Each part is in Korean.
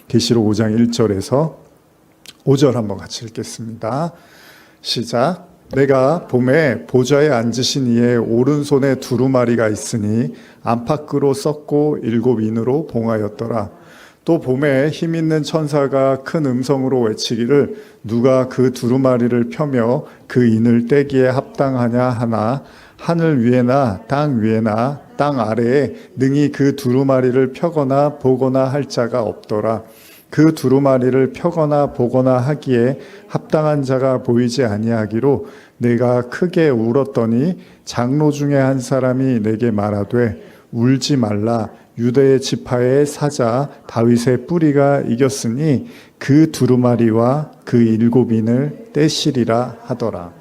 계시록 5장 1절에서 5절 한번 같이 읽겠습니다. 시작. 내가 봄에 보좌에 앉으신 이의 오른손에 두루마리가 있으니 안팎으로 썩고 7인으로 봉하였더라. 또 봄에 힘 있는 천사가 큰 음성으로 외치기를 누가 그 두루마리를 펴며 그 인을 떼기에 합당하냐 하나 하늘 위에나 땅 위에나 땅 아래에 능히 그 두루마리를 펴거나 보거나 할 자가 없더라. 그 두루마리를 펴거나 보거나 하기에 합당한 자가 보이지 아니하기로 내가 크게 울었더니 장로 중에 한 사람이 내게 말하되 울지 말라. 유대의 지파의 사자 다윗의 뿌리가 이겼으니 그 두루마리와 그 7인을 떼시리라 하더라.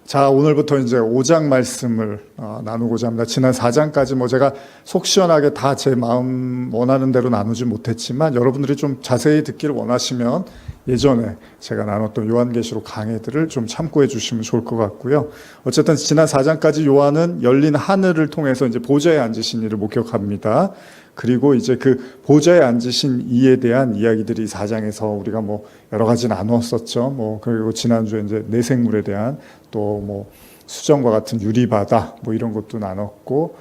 자, 오늘부터 이제 5장 말씀을 나누고자 합니다. 지난 4장까지 제가 속 시원하게 다 제 마음 원하는 대로 나누지 못했지만 여러분들이 좀 자세히 듣기를 원하시면 예전에 제가 나눴던 요한계시록 강해들을 좀 참고해 주시면 좋을 것 같고요. 어쨌든 지난 4장까지 요한은 열린 하늘을 통해서 이제 보좌에 앉으신 이를 목격합니다. 그리고 이제 그 보좌에 앉으신 이에 대한 이야기들이 4장에서 우리가 여러 가지 나눴었죠. 그리고 지난주에 이제 내생물에 대한 또 수정과 같은 유리바다 이런 것도 나눴고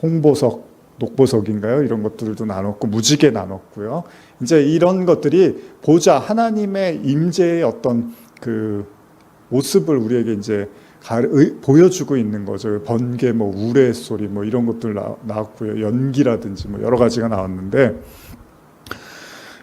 홍보석, 녹보석인가요? 이런 것들도 나눴고 무지개 나눴고요. 이제 이런 것들이 보좌 하나님의 임재의 어떤 그 모습을 우리에게 이제 보여주고 있는 거죠. 번개, 우레소리, 이런 것들 나왔고요. 연기라든지 여러 가지가 나왔는데,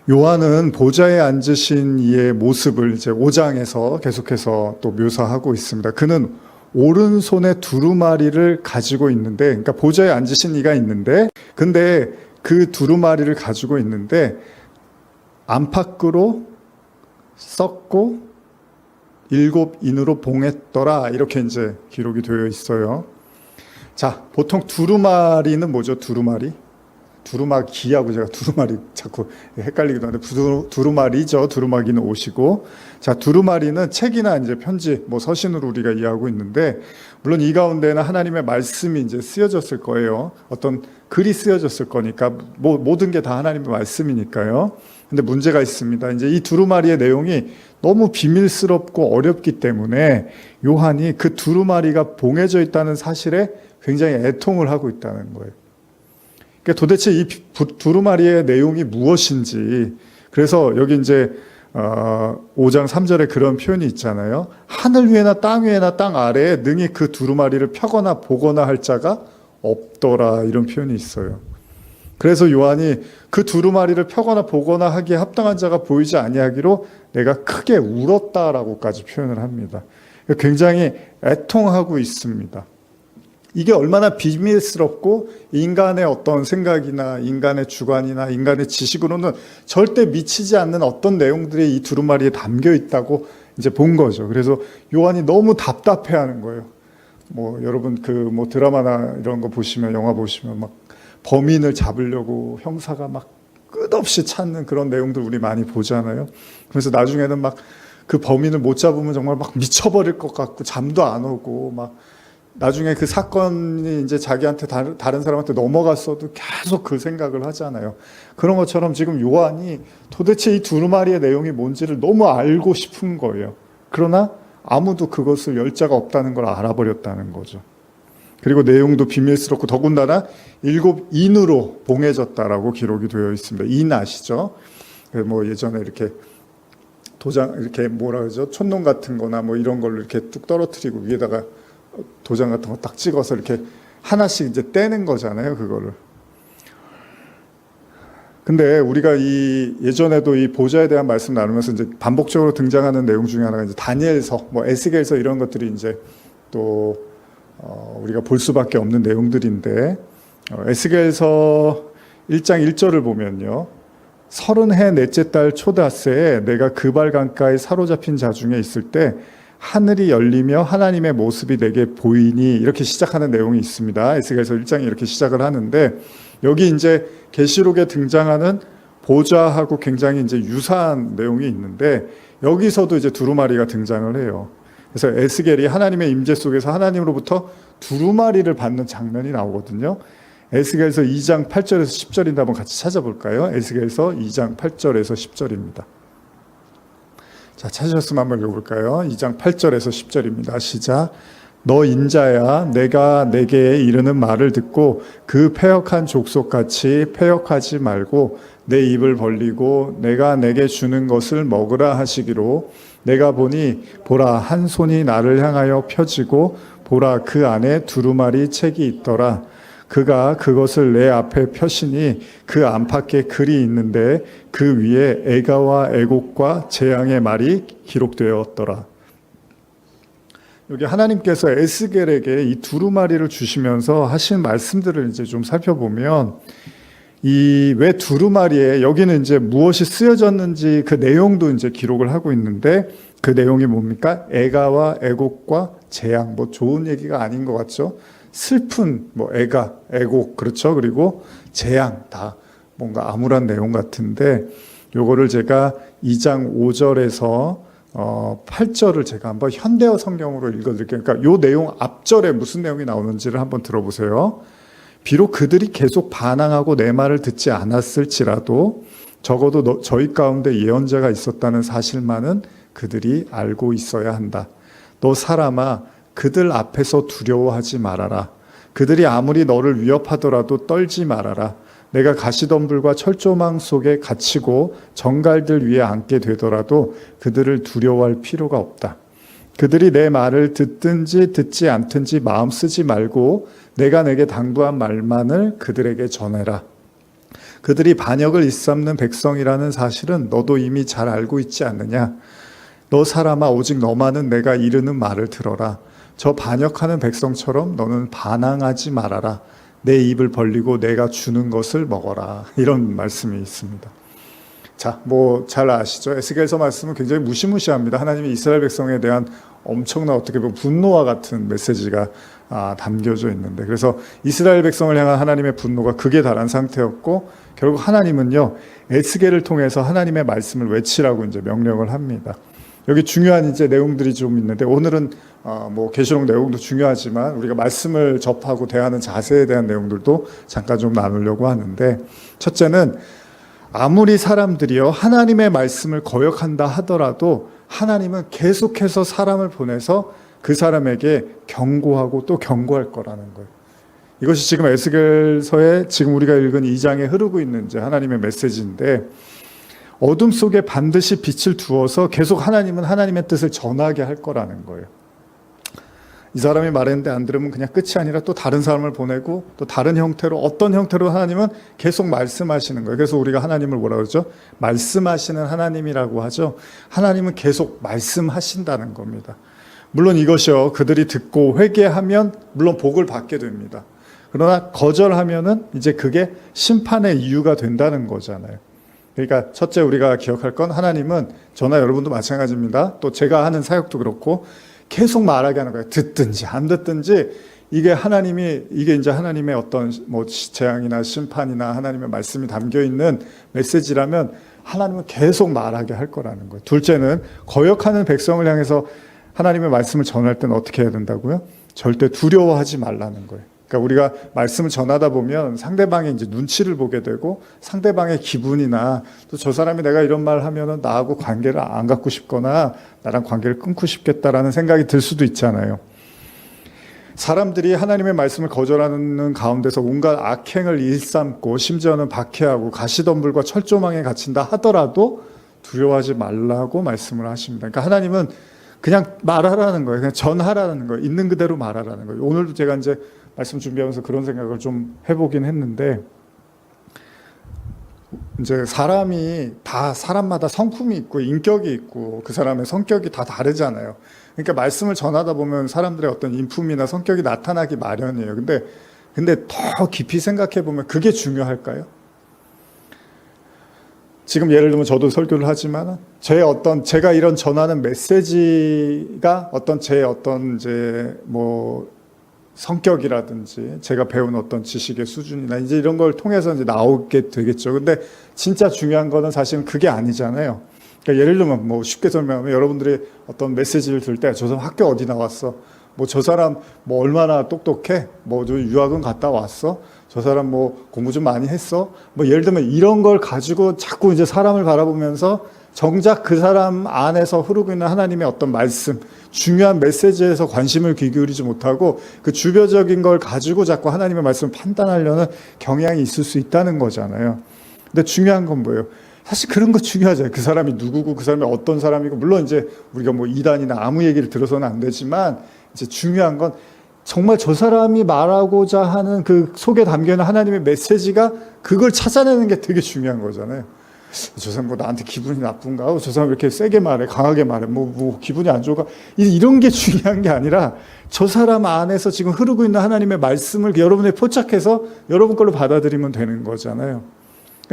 요한은 보좌에 앉으신 이의 모습을 이제 5장에서 계속해서 또 묘사하고 있습니다. 그는 오른손에 두루마리를 가지고 있는데, 그러니까 보좌에 앉으신 이가 있는데, 근데 그 두루마리를 가지고 있는데, 안팎으로 썩고 7인으로 봉했더라. 이렇게 이제 기록이 되어 있어요. 자, 보통 두루마리는 뭐죠? 두루마기하고 제가 두루마리 자꾸 헷갈리기도 하는데 두루마리죠. 두루마기는 옷이고. 자, 두루마리는 책이나 이제 편지, 서신으로 우리가 이해하고 있는데, 물론 이 가운데는 하나님의 말씀이 이제 쓰여졌을 거예요. 어떤 글이 쓰여졌을 거니까, 모든 게 다 하나님의 말씀이니까요. 근데 문제가 있습니다. 이제 이 두루마리의 내용이 너무 비밀스럽고 어렵기 때문에 요한이 그 두루마리가 봉해져 있다는 사실에 굉장히 애통을 하고 있다는 거예요. 그러니까 도대체 이 두루마리의 내용이 무엇인지, 그래서 여기 이제 5장 3절에 그런 표현이 있잖아요. 하늘 위에나 땅 위에나 땅 아래에 능히 그 두루마리를 펴거나 보거나 할 자가 없더라, 이런 표현이 있어요. 그래서 요한이 그 두루마리를 펴거나 보거나 하기에 합당한 자가 보이지 아니하기로 내가 크게 울었다라고까지 표현을 합니다. 굉장히 애통하고 있습니다. 이게 얼마나 비밀스럽고 인간의 어떤 생각이나 인간의 주관이나 인간의 지식으로는 절대 미치지 않는 어떤 내용들이 이 두루마리에 담겨 있다고 이제 본 거죠. 그래서 요한이 너무 답답해하는 거예요. 여러분 드라마나 이런 거 보시면, 영화 보시면 범인을 잡으려고 형사가 끝없이 찾는 그런 내용들 우리 많이 보잖아요. 그래서 나중에는 그 범인을 못 잡으면 정말 미쳐버릴 것 같고 잠도 안 오고 나중에 그 사건이 이제 자기한테 다른 사람한테 넘어갔어도 계속 그 생각을 하잖아요. 그런 것처럼 지금 요한이 도대체 이 두루마리의 내용이 뭔지를 너무 알고 싶은 거예요. 그러나 아무도 그것을 열 자가 없다는 걸 알아버렸다는 거죠. 그리고 내용도 비밀스럽고 더군다나 7인으로 봉해졌다라고 기록이 되어 있습니다. 인 아시죠? 예전에 이렇게 도장, 이렇게 촌농 같은 거나 이런 걸로 이렇게 뚝 떨어뜨리고 위에다가 도장 같은 거 딱 찍어서 이렇게 하나씩 이제 떼는 거잖아요, 그거를. 근데 우리가 예전에도 이 보좌에 대한 말씀 나누면서 이제 반복적으로 등장하는 내용 중에 하나가 이제 다니엘서, 에스겔서 이런 것들이 이제 또 우리가 볼 수밖에 없는 내용들인데, 에스겔서 1장 1절을 보면요. 30해 넷째 달 초다새에 내가 그발 강가에 사로잡힌 자 중에 있을 때 하늘이 열리며 하나님의 모습이 내게 보이니, 이렇게 시작하는 내용이 있습니다. 에스겔서 1장이 이렇게 시작을 하는데, 여기 이제 계시록에 등장하는 보좌하고 굉장히 이제 유사한 내용이 있는데, 여기서도 이제 두루마리가 등장을 해요. 그래서 에스겔이 하나님의 임재 속에서 하나님으로부터 두루마리를 받는 장면이 나오거든요. 에스겔서 2장 8절에서 10절인데 한번 같이 찾아볼까요? 에스겔서 2장 8절에서 10절입니다. 자, 찾으셨으면 한번 읽어볼까요? 2장 8절에서 10절입니다. 시작. 너 인자야, 내가 내게 이르는 말을 듣고 그 패역한 족속같이 패역하지 말고 내 입을 벌리고 내가 내게 주는 것을 먹으라 하시기로 내가 보니 보라 한 손이 나를 향하여 펴지고 보라 그 안에 두루마리 책이 있더라. 그가 그것을 내 앞에 펴시니 그 안팎에 글이 있는데 그 위에 애가와 애곡과 재앙의 말이 기록되었더라. 여기 하나님께서 에스겔에게 이 두루마리를 주시면서 하신 말씀들을 이제 좀 살펴보면 이 왜 두루마리에 여기는 이제 무엇이 쓰여졌는지 그 내용도 이제 기록을 하고 있는데 그 내용이 뭡니까? 애가와 애곡과 재앙, 뭐 좋은 얘기가 아닌 것 같죠? 슬픈 뭐 애가, 애곡 그렇죠? 그리고 재앙 다 뭔가 암울한 내용 같은데 요거를 제가 2장 5절에서 8절을 제가 한번 현대어 성경으로 읽어드릴게요. 그러니까 요 내용 앞절에 무슨 내용이 나오는지를 한번 들어보세요. 비록 그들이 계속 반항하고 내 말을 듣지 않았을지라도 적어도 저희 가운데 예언자가 있었다는 사실만은 그들이 알고 있어야 한다. 너 사람아, 그들 앞에서 두려워하지 말아라. 그들이 아무리 너를 위협하더라도 떨지 말아라. 내가 가시덤불과 철조망 속에 갇히고 정갈들 위에 앉게 되더라도 그들을 두려워할 필요가 없다. 그들이 내 말을 듣든지 듣지 않든지 마음 쓰지 말고 내가 내게 당부한 말만을 그들에게 전해라. 그들이 반역을 일삼는 백성이라는 사실은 너도 이미 잘 알고 있지 않느냐? 너 사람아, 오직 너만은 내가 이르는 말을 들어라. 저 반역하는 백성처럼 너는 반항하지 말아라. 내 입을 벌리고 내가 주는 것을 먹어라. 이런 말씀이 있습니다. 자, 뭐 잘 아시죠? 에스겔서 말씀은 굉장히 무시무시합니다. 하나님이 이스라엘 백성에 대한 엄청난 어떻게 보면 분노와 같은 메시지가 담겨져 있는데, 그래서 이스라엘 백성을 향한 하나님의 분노가 극에 달한 상태였고 결국 하나님은요 에스겔을 통해서 하나님의 말씀을 외치라고 이제 명령을 합니다. 여기 중요한 이제 내용들이 좀 있는데 오늘은 뭐 계시록 내용도 중요하지만 우리가 말씀을 접하고 대하는 자세에 대한 내용들도 잠깐 좀 나누려고 하는데, 첫째는 아무리 사람들이요 하나님의 말씀을 거역한다 하더라도 하나님은 계속해서 사람을 보내서 그 사람에게 경고하고 또 경고할 거라는 거예요. 이것이 지금 에스겔서에 지금 우리가 읽은 2장에 흐르고 있는 이제 하나님의 메시지인데, 어둠 속에 반드시 빛을 두어서 계속 하나님은 하나님의 뜻을 전하게 할 거라는 거예요. 이 사람이 말했는데 안 들으면 그냥 끝이 아니라 또 다른 사람을 보내고 또 다른 형태로 어떤 형태로 하나님은 계속 말씀하시는 거예요. 그래서 우리가 하나님을 뭐라 그러죠? 말씀하시는 하나님이라고 하죠. 하나님은 계속 말씀하신다는 겁니다. 물론 이것이요 그들이 듣고 회개하면 물론 복을 받게 됩니다. 그러나 거절하면은 이제 그게 심판의 이유가 된다는 거잖아요. 그러니까 첫째 우리가 기억할 건 하나님은 저나 여러분도 마찬가지입니다. 또 제가 하는 사역도 그렇고 계속 말하게 하는 거예요. 듣든지 안 듣든지 이게 이제 하나님의 어떤 뭐 재앙이나 심판이나 하나님의 말씀이 담겨 있는 메시지라면 하나님은 계속 말하게 할 거라는 거예요. 둘째는 거역하는 백성을 향해서 하나님의 말씀을 전할 때는 어떻게 해야 된다고요? 절대 두려워하지 말라는 거예요. 그러니까 우리가 말씀을 전하다 보면 상대방의 이제 눈치를 보게 되고 상대방의 기분이나 또 저 사람이 내가 이런 말 하면은 나하고 관계를 안 갖고 싶거나 나랑 관계를 끊고 싶겠다라는 생각이 들 수도 있잖아요. 사람들이 하나님의 말씀을 거절하는 가운데서 온갖 악행을 일삼고 심지어는 박해하고 가시덤불과 철조망에 갇힌다 하더라도 두려워하지 말라고 말씀을 하십니다. 그러니까 하나님은 그냥 말하라는 거예요. 그냥 전하라는 거예요. 있는 그대로 말하라는 거예요. 오늘도 제가 이제 말씀 준비하면서 그런 생각을 좀 해보긴 했는데, 이제 사람이 다 사람마다 성품이 있고 인격이 있고 그 사람의 성격이 다 다르잖아요. 그러니까 말씀을 전하다 보면 사람들의 어떤 인품이나 성격이 나타나기 마련이에요. 근데 더 깊이 생각해 보면 그게 중요할까요? 지금 예를 들면 저도 설교를 하지만 제가 이런 전하는 메시지가 제 이제 뭐 성격이라든지 제가 배운 어떤 지식의 수준이나 이제 이런 걸 통해서 이제 나오게 되겠죠. 근데 진짜 중요한 거는 사실은 그게 아니잖아요. 그러니까 예를 들면 뭐 쉽게 설명하면 여러분들이 어떤 메시지를 들을 때 저 사람 학교 어디 나왔어? 뭐 저 사람 뭐 얼마나 똑똑해? 뭐 저 유학은 갔다 왔어? 저 사람 뭐 공부 좀 많이 했어? 뭐 예를 들면 이런 걸 가지고 자꾸 이제 사람을 바라보면서 정작 그 사람 안에서 흐르고 있는 하나님의 어떤 말씀, 중요한 메시지에서 관심을 기울이지 못하고 그 주변적인 걸 가지고 자꾸 하나님의 말씀을 판단하려는 경향이 있을 수 있다는 거잖아요. 근데 중요한 건 뭐예요? 사실 그런 거 중요하잖아요. 그 사람이 누구고 그 사람이 어떤 사람이고, 물론 이제 우리가 뭐 이단이나 아무 얘기를 들어서는 안 되지만, 이제 중요한 건 정말 저 사람이 말하고자 하는 그 속에 담겨있는 하나님의 메시지가, 그걸 찾아내는 게 되게 중요한 거잖아요. 저 사람 뭐 나한테 기분이 나쁜가? 저 사람 왜 이렇게 세게 말해? 강하게 말해? 뭐 기분이 안 좋을까? 이런 게 중요한 게 아니라 저 사람 안에서 지금 흐르고 있는 하나님의 말씀을 여러분에 포착해서 여러분 걸로 받아들이면 되는 거잖아요.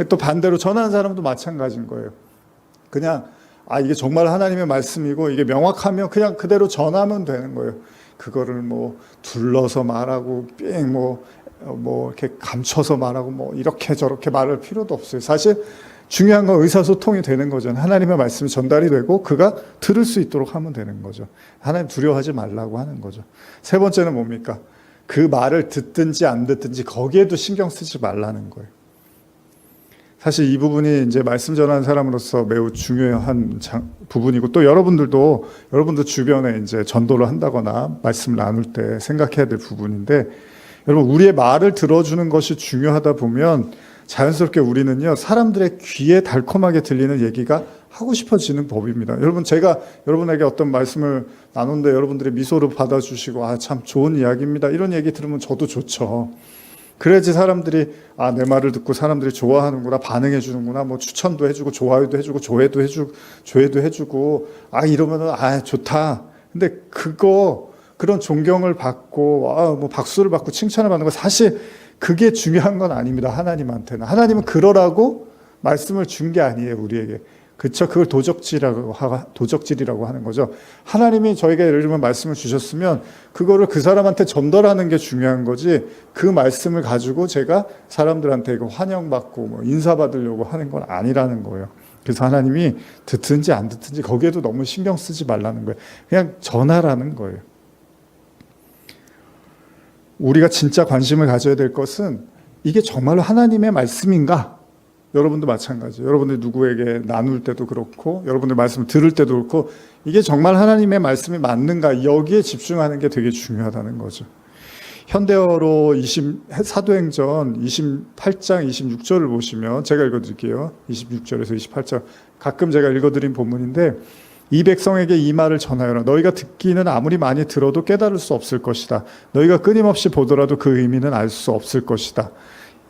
또 반대로 전하는 사람도 마찬가지인 거예요. 그냥 이게 정말 하나님의 말씀이고 이게 명확하면 그냥 그대로 전하면 되는 거예요. 그거를 뭐 둘러서 말하고 뭐 이렇게 감춰서 말하고 뭐 이렇게 저렇게 말할 필요도 없어요. 사실 중요한 건 의사소통이 되는 거죠. 하나님의 말씀이 전달이 되고 그가 들을 수 있도록 하면 되는 거죠. 하나님 두려워하지 말라고 하는 거죠. 세 번째는 뭡니까? 그 말을 듣든지 안 듣든지 거기에도 신경 쓰지 말라는 거예요. 사실 이 부분이 이제 말씀 전하는 사람으로서 매우 중요한 부분이고, 또 여러분들 주변에 이제 전도를 한다거나 말씀을 나눌 때 생각해야 될 부분인데, 여러분 우리의 말을 들어주는 것이 중요하다 보면 자연스럽게 우리는요, 사람들의 귀에 달콤하게 들리는 얘기가 하고 싶어지는 법입니다. 여러분, 제가 여러분에게 어떤 말씀을 나누는데 여러분들이 미소로 받아주시고 참 좋은 이야기입니다, 이런 얘기 들으면 저도 좋죠. 그래야지 사람들이 내 말을 듣고 사람들이 좋아하는구나, 반응해 주는구나, 뭐 추천도 해주고 좋아요도 해주고 조회도 해주고 이러면은 좋다. 근데 그런 존경을 받고 뭐 박수를 받고 칭찬을 받는 거, 사실 그게 중요한 건 아닙니다. 하나님한테는. 하나님은 그러라고 말씀을 준 게 아니에요, 우리에게. 그쵸? 그걸 도적질이라고 하는 거죠. 하나님이 저에게 예를 들면 말씀을 주셨으면 그거를 그 사람한테 전달하는 게 중요한 거지, 그 말씀을 가지고 제가 사람들한테 환영받고 뭐 인사받으려고 하는 건 아니라는 거예요. 그래서 하나님이 듣든지 안 듣든지 거기에도 너무 신경 쓰지 말라는 거예요. 그냥 전하라는 거예요. 우리가 진짜 관심을 가져야 될 것은 이게 정말로 하나님의 말씀인가? 여러분도 마찬가지예요. 여러분들 누구에게 나눌 때도 그렇고 여러분들 말씀을 들을 때도 그렇고 이게 정말 하나님의 말씀이 맞는가, 여기에 집중하는 게 되게 중요하다는 거죠. 현대어로 사도행전 28장 26절을 보시면, 제가 읽어드릴게요. 26절에서 28절 가끔 제가 읽어드린 본문인데, 이 백성에게 이 말을 전하여라. 너희가 듣기는 아무리 많이 들어도 깨달을 수 없을 것이다. 너희가 끊임없이 보더라도 그 의미는 알 수 없을 것이다.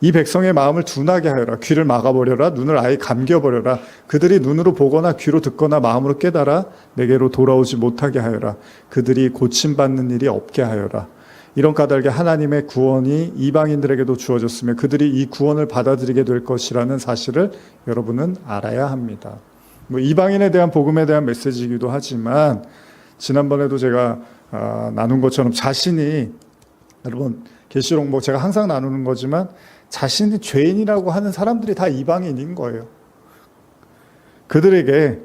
이 백성의 마음을 둔하게 하여라. 귀를 막아버려라. 눈을 아예 감겨버려라. 그들이 눈으로 보거나 귀로 듣거나 마음으로 깨달아 내게로 돌아오지 못하게 하여라. 그들이 고침받는 일이 없게 하여라. 이런 까닭에 하나님의 구원이 이방인들에게도 주어졌으며 그들이 이 구원을 받아들이게 될 것이라는 사실을 여러분은 알아야 합니다. 뭐 이방인에 대한 복음에 대한 메시지이기도 하지만, 지난번에도 제가 나눈 것처럼 자신이, 여러분 계시록 뭐 제가 항상 나누는 거지만, 자신이 죄인이라고 하는 사람들이 다 이방인인 거예요. 그들에게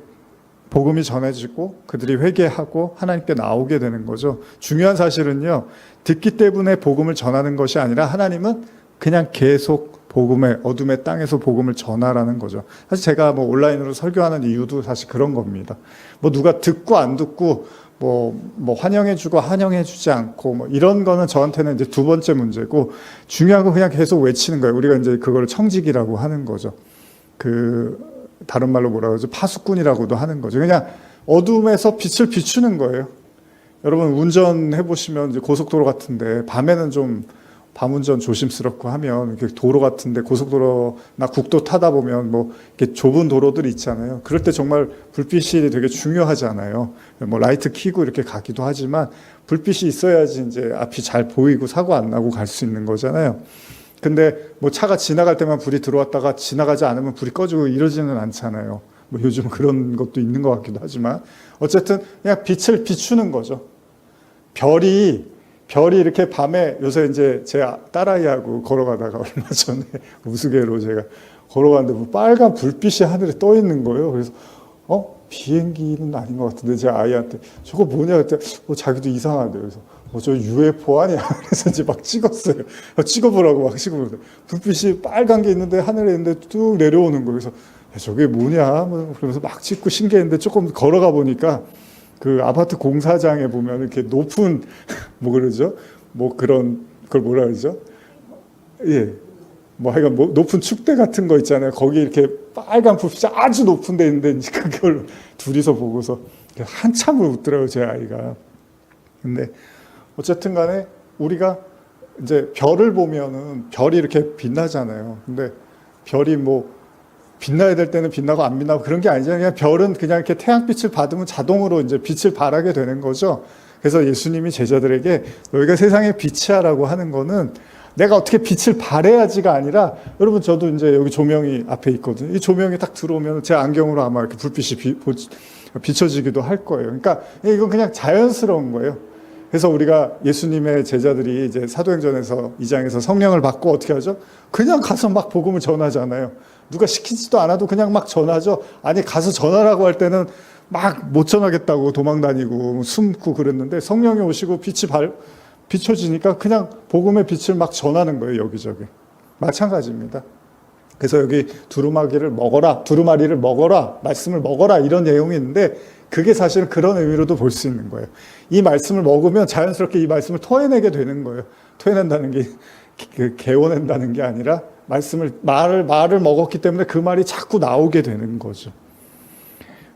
복음이 전해지고 그들이 회개하고 하나님께 나오게 되는 거죠. 중요한 사실은요, 듣기 때문에 복음을 전하는 것이 아니라 하나님은 그냥 계속 어둠의 땅에서 복음을 전하라는 거죠. 사실 제가 뭐 온라인으로 설교하는 이유도 사실 그런 겁니다. 뭐 누가 듣고 안 듣고 뭐 환영해주고 환영해주지 않고 뭐 이런 거는 저한테는 이제 두 번째 문제고, 중요한 건 그냥 계속 외치는 거예요. 우리가 이제 그걸 청지기라고 하는 거죠. 다른 말로 뭐라고 하죠? 파수꾼이라고도 하는 거죠. 그냥 어둠에서 빛을 비추는 거예요. 여러분 운전해 보시면 이제 고속도로 같은데 밤에는 좀 밤운전 조심스럽고 하면, 이렇게 도로 같은데 고속도로나 국도 타다 보면 뭐 이렇게 좁은 도로들이 있잖아요. 그럴 때 정말 불빛이 되게 중요하잖아요. 뭐 라이트 켜고 이렇게 가기도 하지만 불빛이 있어야지 이제 앞이 잘 보이고 사고 안 나고 갈 수 있는 거잖아요. 근데 뭐 차가 지나갈 때만 불이 들어왔다가 지나가지 않으면 불이 꺼지고 이러지는 않잖아요. 뭐 요즘 그런 것도 있는 것 같기도 하지만, 어쨌든 그냥 빛을 비추는 거죠. 별이 이렇게 밤에, 요새 이제 제 딸아이하고 걸어가다가 얼마 전에 우스개로 제가 걸어갔는데 뭐 빨간 불빛이 하늘에 떠 있는 거예요. 그래서 비행기는 아닌 것 같은데, 제 아이한테 저거 뭐냐 했더니 자기도 이상하대요. 그래서 저 UFO 아니야? 그래서 이제 막 찍었어요. 찍어보라고 막 찍어보라고. 불빛이 빨간 게 있는데 하늘에 있는데 뚝 내려오는 거예요. 그래서 저게 뭐냐? 뭐 그러면서 막 찍고 신기했는데 조금 걸어가 보니까 그 아파트 공사장에 보면 이렇게 높은 뭐 그러죠? 뭐 그런 그걸 뭐라 그러죠? 예. 뭐 하여간 뭐 높은 축대 같은 거 있잖아요. 거기 이렇게 빨간 불빛이 아주 높은 데 있는데 이제 그걸 둘이서 보고서 한참을 웃더라고요, 제 아이가. 근데 어쨌든 간에 우리가 이제 별을 보면은 별이 이렇게 빛나잖아요. 근데 별이 뭐 빛나야 될 때는 빛나고 안 빛나고 그런 게 아니잖아요. 그냥 별은 그냥 이렇게 태양빛을 받으면 자동으로 이제 빛을 발하게 되는 거죠. 그래서 예수님이 제자들에게 너희가 세상의 빛이야라고 하는 거는 내가 어떻게 빛을 발해야지가 아니라, 여러분 저도 이제 여기 조명이 앞에 있거든요. 이 조명이 딱 들어오면 제 안경으로 아마 이렇게 불빛이 비춰지기도 할 거예요. 그러니까 이건 그냥 자연스러운 거예요. 그래서 우리가 예수님의 제자들이 이제 사도행전에서 2장에서 성령을 받고 어떻게 하죠? 그냥 가서 막 복음을 전하잖아요. 누가 시키지도 않아도 그냥 막 전하죠. 아니 가서 전하라고 할 때는 막 못 전하겠다고 도망 다니고 숨고 그랬는데 성령이 오시고 빛이 비춰지니까 그냥 복음의 빛을 막 전하는 거예요. 여기저기. 마찬가지입니다. 그래서 여기 두루마리를 먹어라, 말씀을 먹어라 이런 내용이 있는데 그게 사실은 그런 의미로도 볼 수 있는 거예요. 이 말씀을 먹으면 자연스럽게 이 말씀을 토해내게 되는 거예요. 토해낸다는 게 개워낸다는 게 아니라 말을 먹었기 때문에 그 말이 자꾸 나오게 되는 거죠.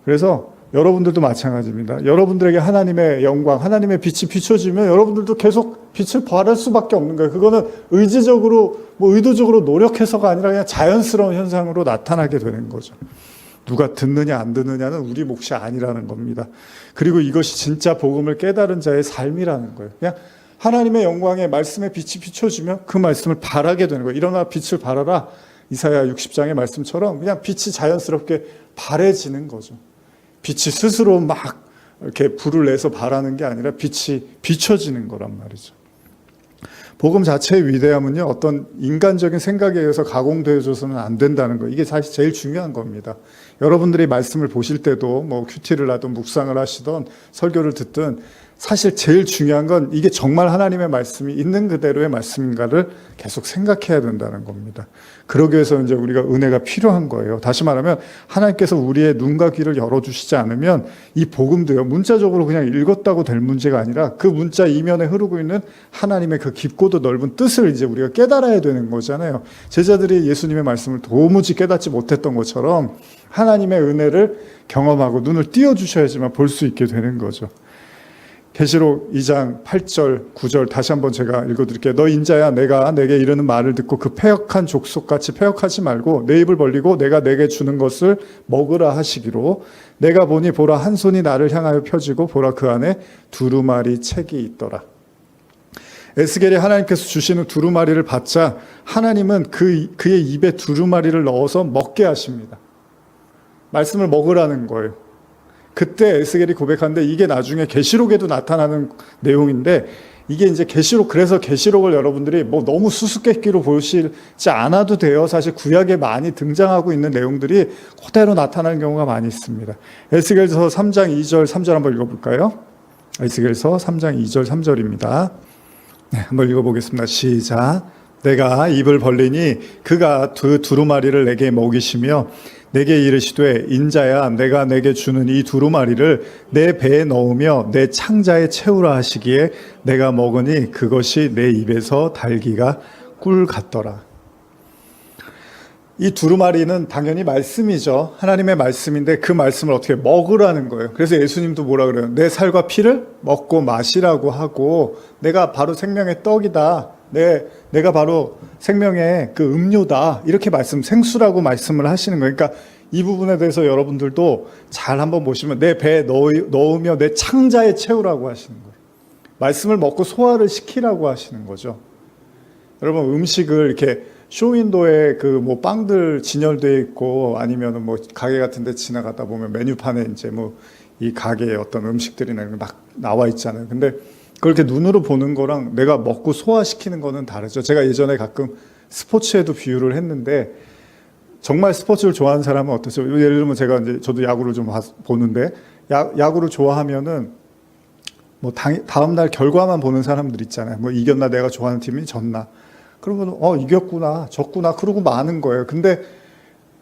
그래서 여러분들도 마찬가지입니다. 여러분들에게 하나님의 영광, 하나님의 빛이 비춰지면 여러분들도 계속 빛을 발할 수밖에 없는 거예요. 그거는 의도적으로 노력해서가 아니라 그냥 자연스러운 현상으로 나타나게 되는 거죠. 누가 듣느냐 안 듣느냐는 우리 몫이 아니라는 겁니다. 그리고 이것이 진짜 복음을 깨달은 자의 삶이라는 거예요. 그냥 하나님의 영광의 말씀의 빛이 비춰지면 그 말씀을 발하게 되는 거예요. 일어나 빛을 발하라. 이사야 60장의 말씀처럼 그냥 빛이 자연스럽게 발해지는 거죠. 빛이 스스로 막 이렇게 불을 내서 발하는 게 아니라 빛이 비춰지는 거란 말이죠. 복음 자체의 위대함은요, 어떤 인간적인 생각에 의해서 가공되어져서는 안 된다는 거. 이게 사실 제일 중요한 겁니다. 여러분들이 말씀을 보실 때도 뭐 큐티를 하든 묵상을 하시든 설교를 듣든 사실 제일 중요한 건 이게 정말 하나님의 말씀이 있는 그대로의 말씀인가를 계속 생각해야 된다는 겁니다. 그러기 위해서 이제 우리가 은혜가 필요한 거예요. 다시 말하면 하나님께서 우리의 눈과 귀를 열어주시지 않으면 이 복음도요, 문자적으로 그냥 읽었다고 될 문제가 아니라 그 문자 이면에 흐르고 있는 하나님의 그 깊고도 넓은 뜻을 이제 우리가 깨달아야 되는 거잖아요. 제자들이 예수님의 말씀을 도무지 깨닫지 못했던 것처럼 하나님의 은혜를 경험하고 눈을 띄워주셔야지만 볼 수 있게 되는 거죠. 계시록 2장 8절 9절 다시 한번 제가 읽어드릴게요. 너 인자야, 내가 내게 이르는 말을 듣고 그 패역한 족속같이 패역하지 말고 내 입을 벌리고 내가 내게 주는 것을 먹으라 하시기로, 내가 보니 보라 한 손이 나를 향하여 펴지고 보라 그 안에 두루마리 책이 있더라. 에스겔이 하나님께서 주시는 두루마리를 받자 하나님은 그의 입에 두루마리를 넣어서 먹게 하십니다. 말씀을 먹으라는 거예요. 그때 에스겔이 고백하는데 이게 나중에 계시록에도 나타나는 내용인데, 이게 이제 그래서 계시록을 여러분들이 뭐 너무 수수께끼로 보시지 않아도 돼요. 사실 구약에 많이 등장하고 있는 내용들이 그대로 나타나는 경우가 많이 있습니다. 에스겔서 3장 2절 3절 한번 읽어볼까요? 에스겔서 3장 2절 3절입니다. 네, 한번 읽어보겠습니다. 시작. 내가 입을 벌리니 그가 그 두루마리를 내게 먹이시며 내게 이르시되 인자야, 내가 내게 주는 이 두루마리를 내 배에 넣으며 내 창자에 채우라 하시기에 내가 먹으니 그것이 내 입에서 달기가 꿀 같더라. 이 두루마리는 당연히 말씀이죠. 하나님의 말씀인데 그 말씀을 어떻게 먹으라는 거예요. 그래서 예수님도 뭐라 그래요? 내 살과 피를 먹고 마시라고 하고, 내가 바로 생명의 떡이다, 내가 바로 생명의 그 음료다, 이렇게 생수라고 말씀을 하시는 거예요. 그러니까 이 부분에 대해서 여러분들도 잘 한번 보시면 내 배에 넣으며 내 창자에 채우라고 하시는 거예요. 말씀을 먹고 소화를 시키라고 하시는 거죠. 여러분, 음식을 이렇게 쇼윈도에 그 뭐 빵들 진열되어 있고 아니면은 뭐 가게 같은 데 지나가다 보면 메뉴판에 이제 뭐 이 가게의 어떤 음식들이나 이런 게 막 나와 있잖아요. 근데 그렇게 눈으로 보는 거랑 내가 먹고 소화시키는 거는 다르죠. 제가 예전에 가끔 스포츠에도 비유를 했는데, 정말 스포츠를 좋아하는 사람은 어떠세요? 예를 들면 제가 이제 저도 야구를 좀 보는데 야구를 좋아하면은 뭐 다음날 결과만 보는 사람들 있잖아요. 뭐 이겼나, 내가 좋아하는 팀이 졌나. 그러면 이겼구나, 졌구나, 그러고 마는 거예요. 근데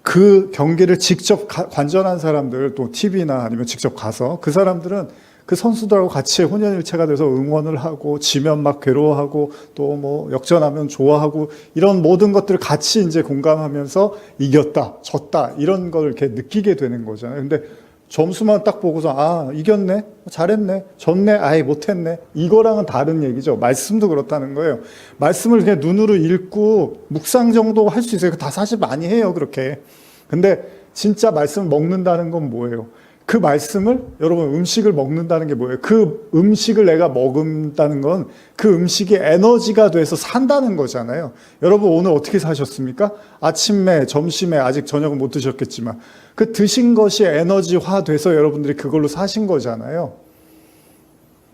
그 경기를 직접 관전한 사람들, 또 TV나 아니면 직접 가서 그 사람들은 그 선수들하고 같이 혼연일체가 돼서 응원을 하고, 지면 막 괴로워하고, 또 뭐 역전하면 좋아하고, 이런 모든 것들을 같이 이제 공감하면서 이겼다, 졌다, 이런 걸 이렇게 느끼게 되는 거잖아요. 근데 점수만 딱 보고서 이겼네, 잘했네, 졌네, 아예 못했네, 이거랑은 다른 얘기죠. 말씀도 그렇다는 거예요. 말씀을 그냥 눈으로 읽고 묵상 정도 할 수 있어요. 다 사실 많이 해요, 그렇게. 근데 진짜 말씀을 먹는다는 건 뭐예요? 그 말씀을, 여러분, 음식을 먹는다는 게 뭐예요? 그 음식을 내가 먹는다는 건 그 음식이 에너지가 돼서 산다는 거잖아요. 여러분, 오늘 어떻게 사셨습니까? 아침에, 점심에, 아직 저녁은 못 드셨겠지만 그 드신 것이 에너지화 돼서 여러분들이 그걸로 사신 거잖아요.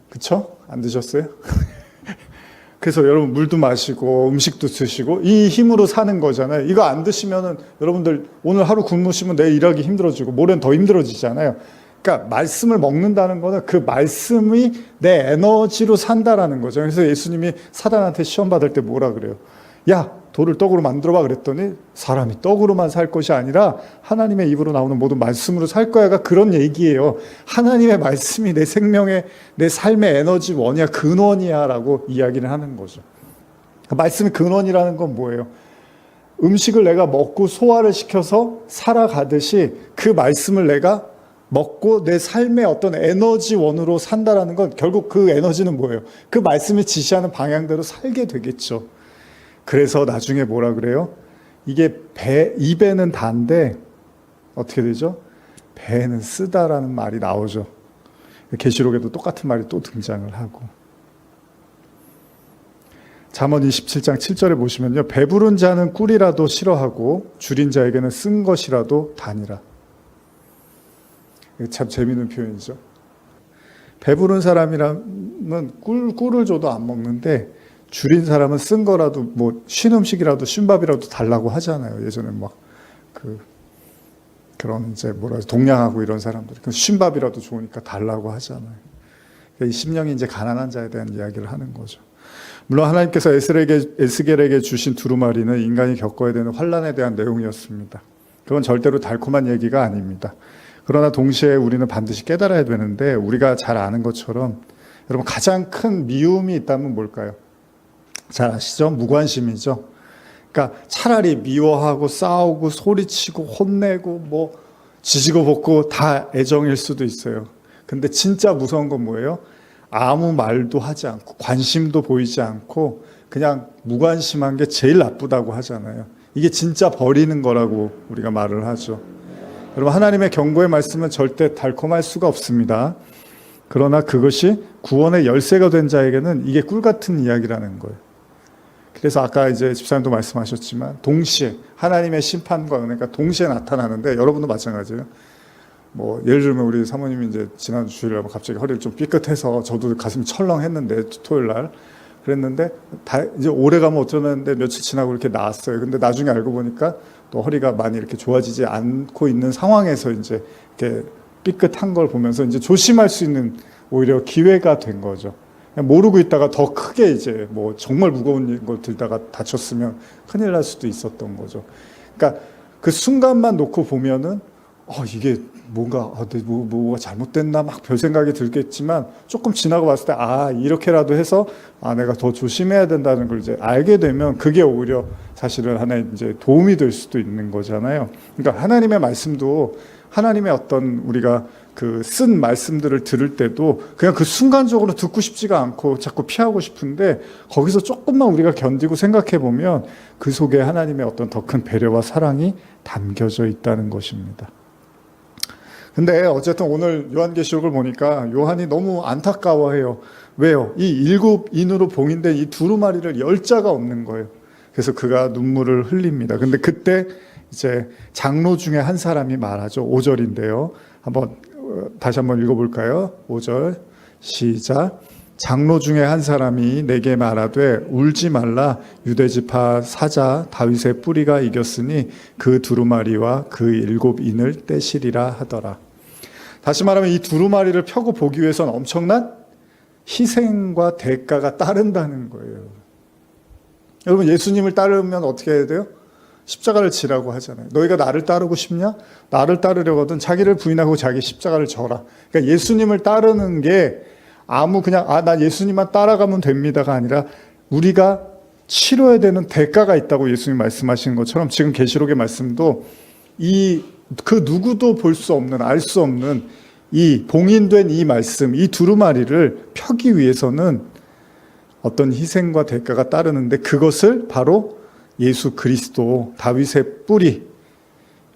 그쵸? 안 드셨어요? 그래서 여러분, 물도 마시고 음식도 드시고 이 힘으로 사는 거잖아요. 이거 안 드시면은 여러분들 오늘 하루 굶으시면 내일 일하기 힘들어지고 모레는 더 힘들어지잖아요. 그러니까 말씀을 먹는다는 거는 그 말씀이 내 에너지로 산다라는 거죠. 그래서 예수님이 사단한테 시험 받을 때 뭐라 그래요? 야, 돌을 떡으로 만들어봐 그랬더니 사람이 떡으로만 살 것이 아니라 하나님의 입으로 나오는 모든 말씀으로 살 거야가 그런 얘기예요. 하나님의 말씀이 내 생명의, 내 삶의 에너지 원이야, 근원이야 라고 이야기를 하는 거죠. 말씀의 근원이라는 건 뭐예요? 음식을 내가 먹고 소화를 시켜서 살아가듯이 그 말씀을 내가 먹고 내 삶의 어떤 에너지원으로 산다라는 건 결국 그 에너지는 뭐예요? 그 말씀이 지시하는 방향대로 살게 되겠죠. 그래서 나중에 뭐라 그래요? 이게 입에는 단데 어떻게 되죠? 배에는 쓰다라는 말이 나오죠. 계시록에도 똑같은 말이 또 등장을 하고. 잠언 27장 7절에 보시면요. 배부른 자는 꿀이라도 싫어하고 줄인 자에게는 쓴 것이라도 다니라. 참 재미있는 표현이죠. 배부른 사람이라면 꿀을 줘도 안 먹는데 줄인 사람은 쓴 거라도 뭐 쉰 음식이라도 쉰 밥이라도 달라고 하잖아요. 예전에 막 그런 이제 동냥하고 이런 사람들이 쉰 밥이라도 좋으니까 달라고 하잖아요. 이 심령이 이제 가난한 자에 대한 이야기를 하는 거죠. 물론 하나님께서 에스겔에게 주신 두루마리는 인간이 겪어야 되는 환난에 대한 내용이었습니다. 그건 절대로 달콤한 얘기가 아닙니다. 그러나 동시에 우리는 반드시 깨달아야 되는데, 우리가 잘 아는 것처럼 여러분, 가장 큰 미움이 있다면 뭘까요? 잘 아시죠? 무관심이죠. 그러니까 차라리 미워하고 싸우고 소리치고 혼내고 뭐 지지고 볶고 다 애정일 수도 있어요. 근데 진짜 무서운 건 뭐예요? 아무 말도 하지 않고 관심도 보이지 않고 그냥 무관심한 게 제일 나쁘다고 하잖아요. 이게 진짜 버리는 거라고 우리가 말을 하죠. 여러분, 하나님의 경고의 말씀은 절대 달콤할 수가 없습니다. 그러나 그것이 구원의 열쇠가 된 자에게는 이게 꿀 같은 이야기라는 거예요. 그래서 아까 이제 집사님도 말씀하셨지만 동시에 하나님의 심판과 은혜가 동시에 나타나는데, 여러분도 마찬가지예요. 뭐 예를 들면 우리 사모님이 이제 지난 주일에 갑자기 허리를 좀 삐끗해서 저도 가슴이 철렁했는데, 토요일 날 그랬는데 이제 오래 가면 어쩌는데 며칠 지나고 이렇게 나았어요. 근데 나중에 알고 보니까 또 허리가 많이 이렇게 좋아지지 않고 있는 상황에서 이제 이렇게 삐끗한 걸 보면서 이제 조심할 수 있는 오히려 기회가 된 거죠. 모르고 있다가 더 크게 이제 뭐 정말 무거운 걸 들다가 다쳤으면 큰일 날 수도 있었던 거죠. 그러니까 그 순간만 놓고 보면은 이게 뭔가 뭐가 잘못됐나 막 별 생각이 들겠지만, 조금 지나고 봤을 때 이렇게라도 해서 내가 더 조심해야 된다는 걸 이제 알게 되면 그게 오히려 사실은 하나의 이제 도움이 될 수도 있는 거잖아요. 그러니까 하나님의 말씀도, 하나님의 어떤 우리가 그 쓴 말씀들을 들을 때도 그냥 그 순간적으로 듣고 싶지가 않고 자꾸 피하고 싶은데, 거기서 조금만 우리가 견디고 생각해 보면 그 속에 하나님의 어떤 더 큰 배려와 사랑이 담겨져 있다는 것입니다. 근데 어쨌든 오늘 요한계시록을 보니까 요한이 너무 안타까워해요. 왜요? 이 7인으로 봉인된 이 두루마리를 10자가 없는 거예요. 그래서 그가 눈물을 흘립니다. 근데 그때 이제 장로 중에 한 사람이 말하죠. 5절인데요. 다시 한번 읽어볼까요? 5절 시작. 장로 중에 한 사람이 내게 말하되 울지 말라, 유대지파 사자 다윗의 뿌리가 이겼으니 그 두루마리와 그 7인을 떼시리라 하더라. 다시 말하면 이 두루마리를 펴고 보기 위해서는 엄청난 희생과 대가가 따른다는 거예요. 여러분, 예수님을 따르면 어떻게 해야 돼요? 십자가를 지라고 하잖아요. 너희가 나를 따르고 싶냐? 나를 따르려거든 자기를 부인하고 자기 십자가를 져라. 그러니까 예수님을 따르는 게 그냥 나 예수님만 따라가면 됩니다가 아니라 우리가 치러야 되는 대가가 있다고 예수님 말씀하시는 것처럼 지금 계시록의 말씀도 그 누구도 볼 수 없는, 알 수 없는 이 봉인된 이 말씀, 이 두루마리를 펴기 위해서는 어떤 희생과 대가가 따르는데 그것을 바로 예수 그리스도, 다윗의 뿌리,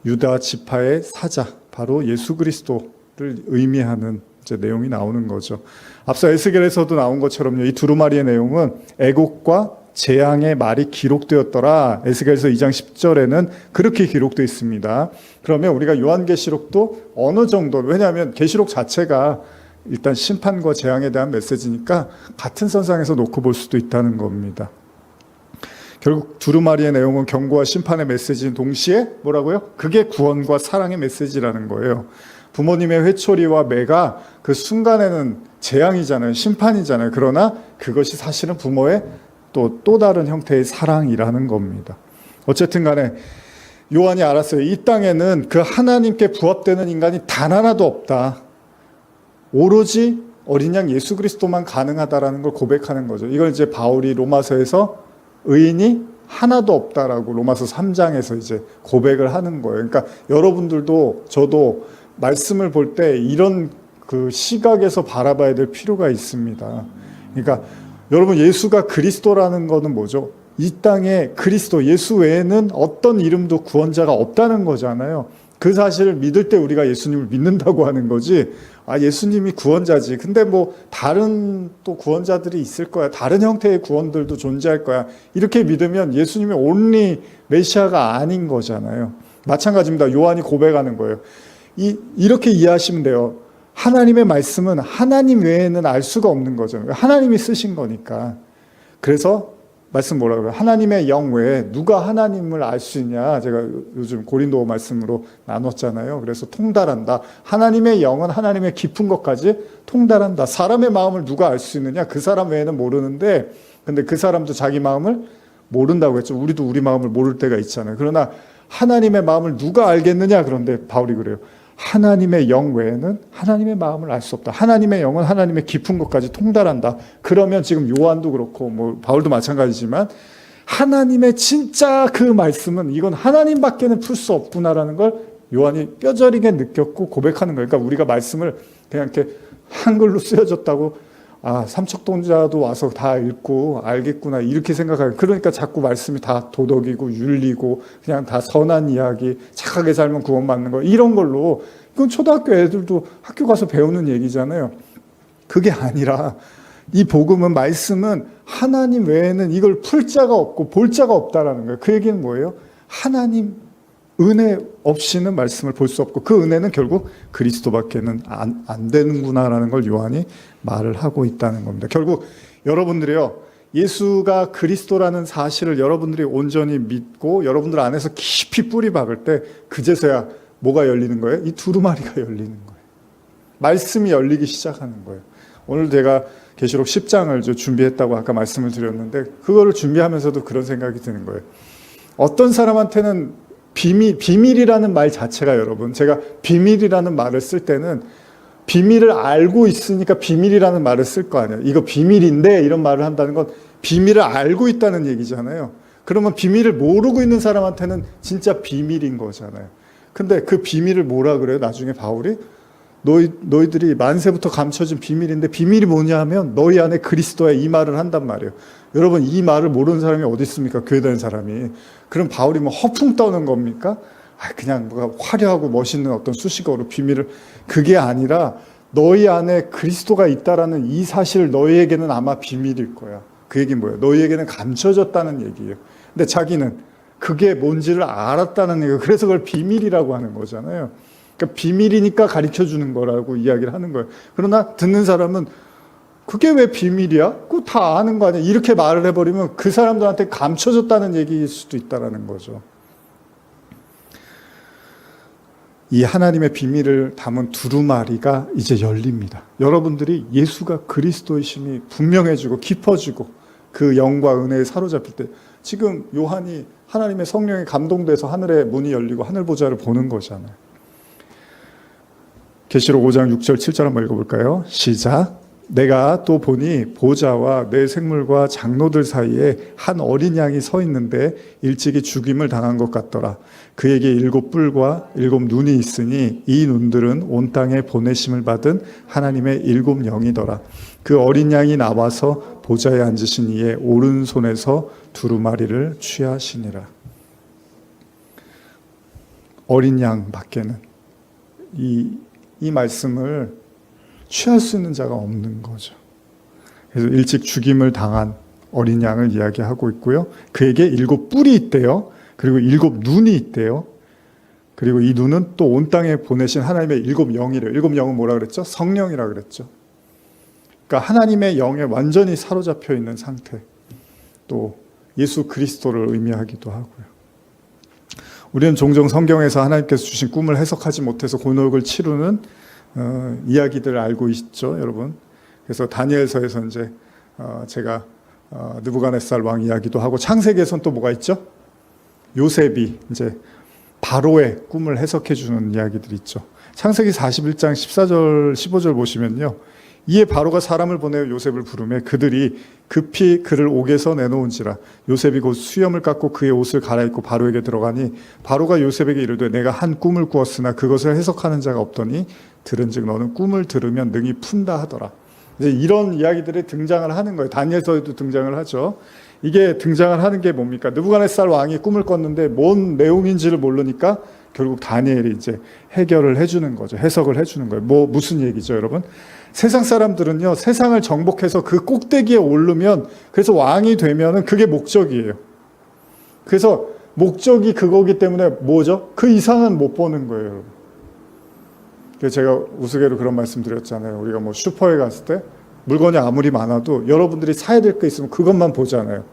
유다 지파의 사자, 바로 예수 그리스도를 의미하는 이제 내용이 나오는 거죠. 앞서 에스겔에서도 나온 것처럼요, 이 두루마리의 내용은 애곡과 재앙의 말이 기록되었더라. 에스겔서 2장 10절에는 그렇게 기록되어 있습니다. 그러면 우리가 요한계시록도 어느 정도, 왜냐하면 계시록 자체가 일단 심판과 재앙에 대한 메시지니까 같은 선상에서 놓고 볼 수도 있다는 겁니다. 결국 두루마리의 내용은 경고와 심판의 메시지는 동시에 뭐라고요? 그게 구원과 사랑의 메시지라는 거예요. 부모님의 회초리와 매가 그 순간에는 재앙이잖아요. 심판이잖아요. 그러나 그것이 사실은 부모의 또 다른 형태의 사랑이라는 겁니다. 어쨌든 간에 요한이 알았어요. 이 땅에는 그 하나님께 부합되는 인간이 단 하나도 없다. 오로지 어린 양 예수 그리스도만 가능하다라는 걸 고백하는 거죠. 이걸 이제 바울이 로마서에서 의인이 하나도 없다라고 로마서 3장에서 이제 고백을 하는 거예요. 그러니까 여러분들도 저도 말씀을 볼 때 이런 그 시각에서 바라봐야 될 필요가 있습니다. 그러니까 여러분, 예수가 그리스도라는 거는 뭐죠? 이 땅에 그리스도, 예수 외에는 어떤 이름도 구원자가 없다는 거잖아요. 그 사실을 믿을 때 우리가 예수님을 믿는다고 하는 거지, 예수님이 구원자지. 근데 뭐 다른 또 구원자들이 있을 거야. 다른 형태의 구원들도 존재할 거야. 이렇게 믿으면 예수님이 온리 메시아가 아닌 거잖아요. 마찬가지입니다. 요한이 고백하는 거예요. 이렇게 이해하시면 돼요. 하나님의 말씀은 하나님 외에는 알 수가 없는 거죠. 하나님이 쓰신 거니까. 그래서 말씀 뭐라고 그래요? 하나님의 영 외에 누가 하나님을 알 수 있냐? 제가 요즘 고린도 말씀으로 나눴잖아요. 그래서 통달한다. 하나님의 영은 하나님의 깊은 것까지 통달한다. 사람의 마음을 누가 알 수 있느냐? 그 사람 외에는 모르는데, 근데 그 사람도 자기 마음을 모른다고 했죠. 우리도 우리 마음을 모를 때가 있잖아요. 그러나 하나님의 마음을 누가 알겠느냐? 그런데 바울이 그래요. 하나님의 영 외에는 하나님의 마음을 알 수 없다. 하나님의 영은 하나님의 깊은 것까지 통달한다. 그러면 지금 요한도 그렇고 뭐 바울도 마찬가지지만 하나님의 진짜 그 말씀은 이건 하나님밖에는 풀 수 없구나라는 걸 요한이 뼈저리게 느꼈고 고백하는 거예요. 그러니까 우리가 말씀을 그냥 이렇게 한글로 쓰여졌다고 삼척동자도 와서 다 읽고 알겠구나 이렇게 생각하고, 그러니까 자꾸 말씀이 다 도덕이고 윤리고 그냥 다 선한 이야기, 착하게 살면 구원받는 거 이런 걸로, 이건 초등학교 애들도 학교 가서 배우는 얘기잖아요. 그게 아니라 이 복음은, 말씀은 하나님 외에는 이걸 풀 자가 없고 볼 자가 없다라는 거예요. 그 얘기는 뭐예요? 하나님 은혜 없이는 말씀을 볼 수 없고 그 은혜는 결국 그리스도밖에는 안 되는구나라는 걸 요한이 말을 하고 있다는 겁니다. 결국 여러분들이요, 예수가 그리스도라는 사실을 여러분들이 온전히 믿고 여러분들 안에서 깊이 뿌리 박을 때 그제서야 뭐가 열리는 거예요? 이 두루마리가 열리는 거예요. 말씀이 열리기 시작하는 거예요. 오늘 제가 계시록 10장을 준비했다고 아까 말씀을 드렸는데 그거를 준비하면서도 그런 생각이 드는 거예요. 어떤 사람한테는 비밀이라는 말 자체가, 여러분, 제가 비밀이라는 말을 쓸 때는 비밀을 알고 있으니까 비밀이라는 말을 쓸 거 아니에요. 이거 비밀인데 이런 말을 한다는 건 비밀을 알고 있다는 얘기잖아요. 그러면 비밀을 모르고 있는 사람한테는 진짜 비밀인 거잖아요. 근데 그 비밀을 뭐라 그래요? 나중에 바울이 너희들이 만세부터 감춰진 비밀인데, 비밀이 뭐냐 하면 너희 안에 그리스도야, 이 말을 한단 말이에요. 여러분, 이 말을 모르는 사람이 어디 있습니까? 교회 다니는 사람이. 그럼 바울이 뭐 허풍 떠는 겁니까? 그냥 뭐가 화려하고 멋있는 어떤 수식어로 비밀을, 그게 아니라 너희 안에 그리스도가 있다라는 이 사실, 너희에게는 아마 비밀일 거야. 그 얘기는 뭐예요? 너희에게는 감춰졌다는 얘기예요. 근데 자기는 그게 뭔지를 알았다는 얘기예요. 그래서 그걸 비밀이라고 하는 거잖아요. 그러니까 비밀이니까 가르쳐주는 거라고 이야기를 하는 거예요. 그러나 듣는 사람은 그게 왜 비밀이야? 그거 다 아는 거 아니야? 이렇게 말을 해버리면 그 사람들한테 감춰졌다는 얘기일 수도 있다는 거죠. 이 하나님의 비밀을 담은 두루마리가 이제 열립니다. 여러분들이 예수가 그리스도이심이 분명해지고 깊어지고 그 영과 은혜에 사로잡힐 때, 지금 요한이 하나님의 성령에 감동돼서 하늘의 문이 열리고 하늘 보좌를 보는 거잖아요. 계시록 5장 6절 7절 한번 읽어볼까요? 시작. 내가 또 보니 보좌와 내 생물과 장로들 사이에 한 어린 양이 서 있는데 일찍이 죽임을 당한 것 같더라. 그에게 7뿔과 7눈이 있으니 이 눈들은 온 땅에 보내심을 받은 하나님의 7영이더라. 그 어린 양이 나와서 보좌에 앉으신 이의 오른손에서 두루마리를 취하시니라. 어린 양 밖에는 이 말씀을 취할 수 있는 자가 없는 거죠. 그래서 일찍 죽임을 당한 어린 양을 이야기하고 있고요. 그에게 7뿔이 있대요. 그리고 7눈이 있대요. 그리고 이 눈은 또 온 땅에 보내신 하나님의 7영이래요. 7영은 뭐라 그랬죠? 성령이라 그랬죠. 그러니까 하나님의 영에 완전히 사로잡혀 있는 상태. 또 예수 그리스도를 의미하기도 하고요. 우리는 종종 성경에서 하나님께서 주신 꿈을 해석하지 못해서 곤혹을 치르는 이야기들을 알고 있죠, 여러분. 그래서 다니엘서에서 이제 제가 느부갓네살 왕 이야기도 하고, 창세기에서는 또 뭐가 있죠? 요셉이 이제 바로의 꿈을 해석해 주는 이야기들이 있죠. 창세기 41장 14절 15절 보시면요, 이에 바로가 사람을 보내어 요셉을 부르매 그들이 급히 그를 옥에서 내놓은지라. 요셉이 곧 수염을 깎고 그의 옷을 갈아입고 바로에게 들어가니 바로가 요셉에게 이르되 내가 한 꿈을 꾸었으나 그것을 해석하는 자가 없더니 들은즉 너는 꿈을 들으면 능히 푼다 하더라. 이제 이런 이야기들이 등장을 하는 거예요. 다니엘서에도 등장을 하죠. 이게 등장을 하는 게 뭡니까? 느부갓네살 왕이 꿈을 꿨는데 뭔 내용인지를 모르니까 결국 다니엘이 이제 해결을 해주는 거죠. 해석을 해주는 거예요. 무슨 얘기죠, 여러분? 세상 사람들은요, 세상을 정복해서 그 꼭대기에 오르면, 그래서 왕이 되면은 그게 목적이에요. 그래서 목적이 그거기 때문에 뭐죠? 그 이상은 못 보는 거예요, 여러분. 그래서 제가 우스개로 그런 말씀 드렸잖아요. 우리가 뭐 슈퍼에 갔을 때 물건이 아무리 많아도 여러분들이 사야 될 거 있으면 그것만 보잖아요.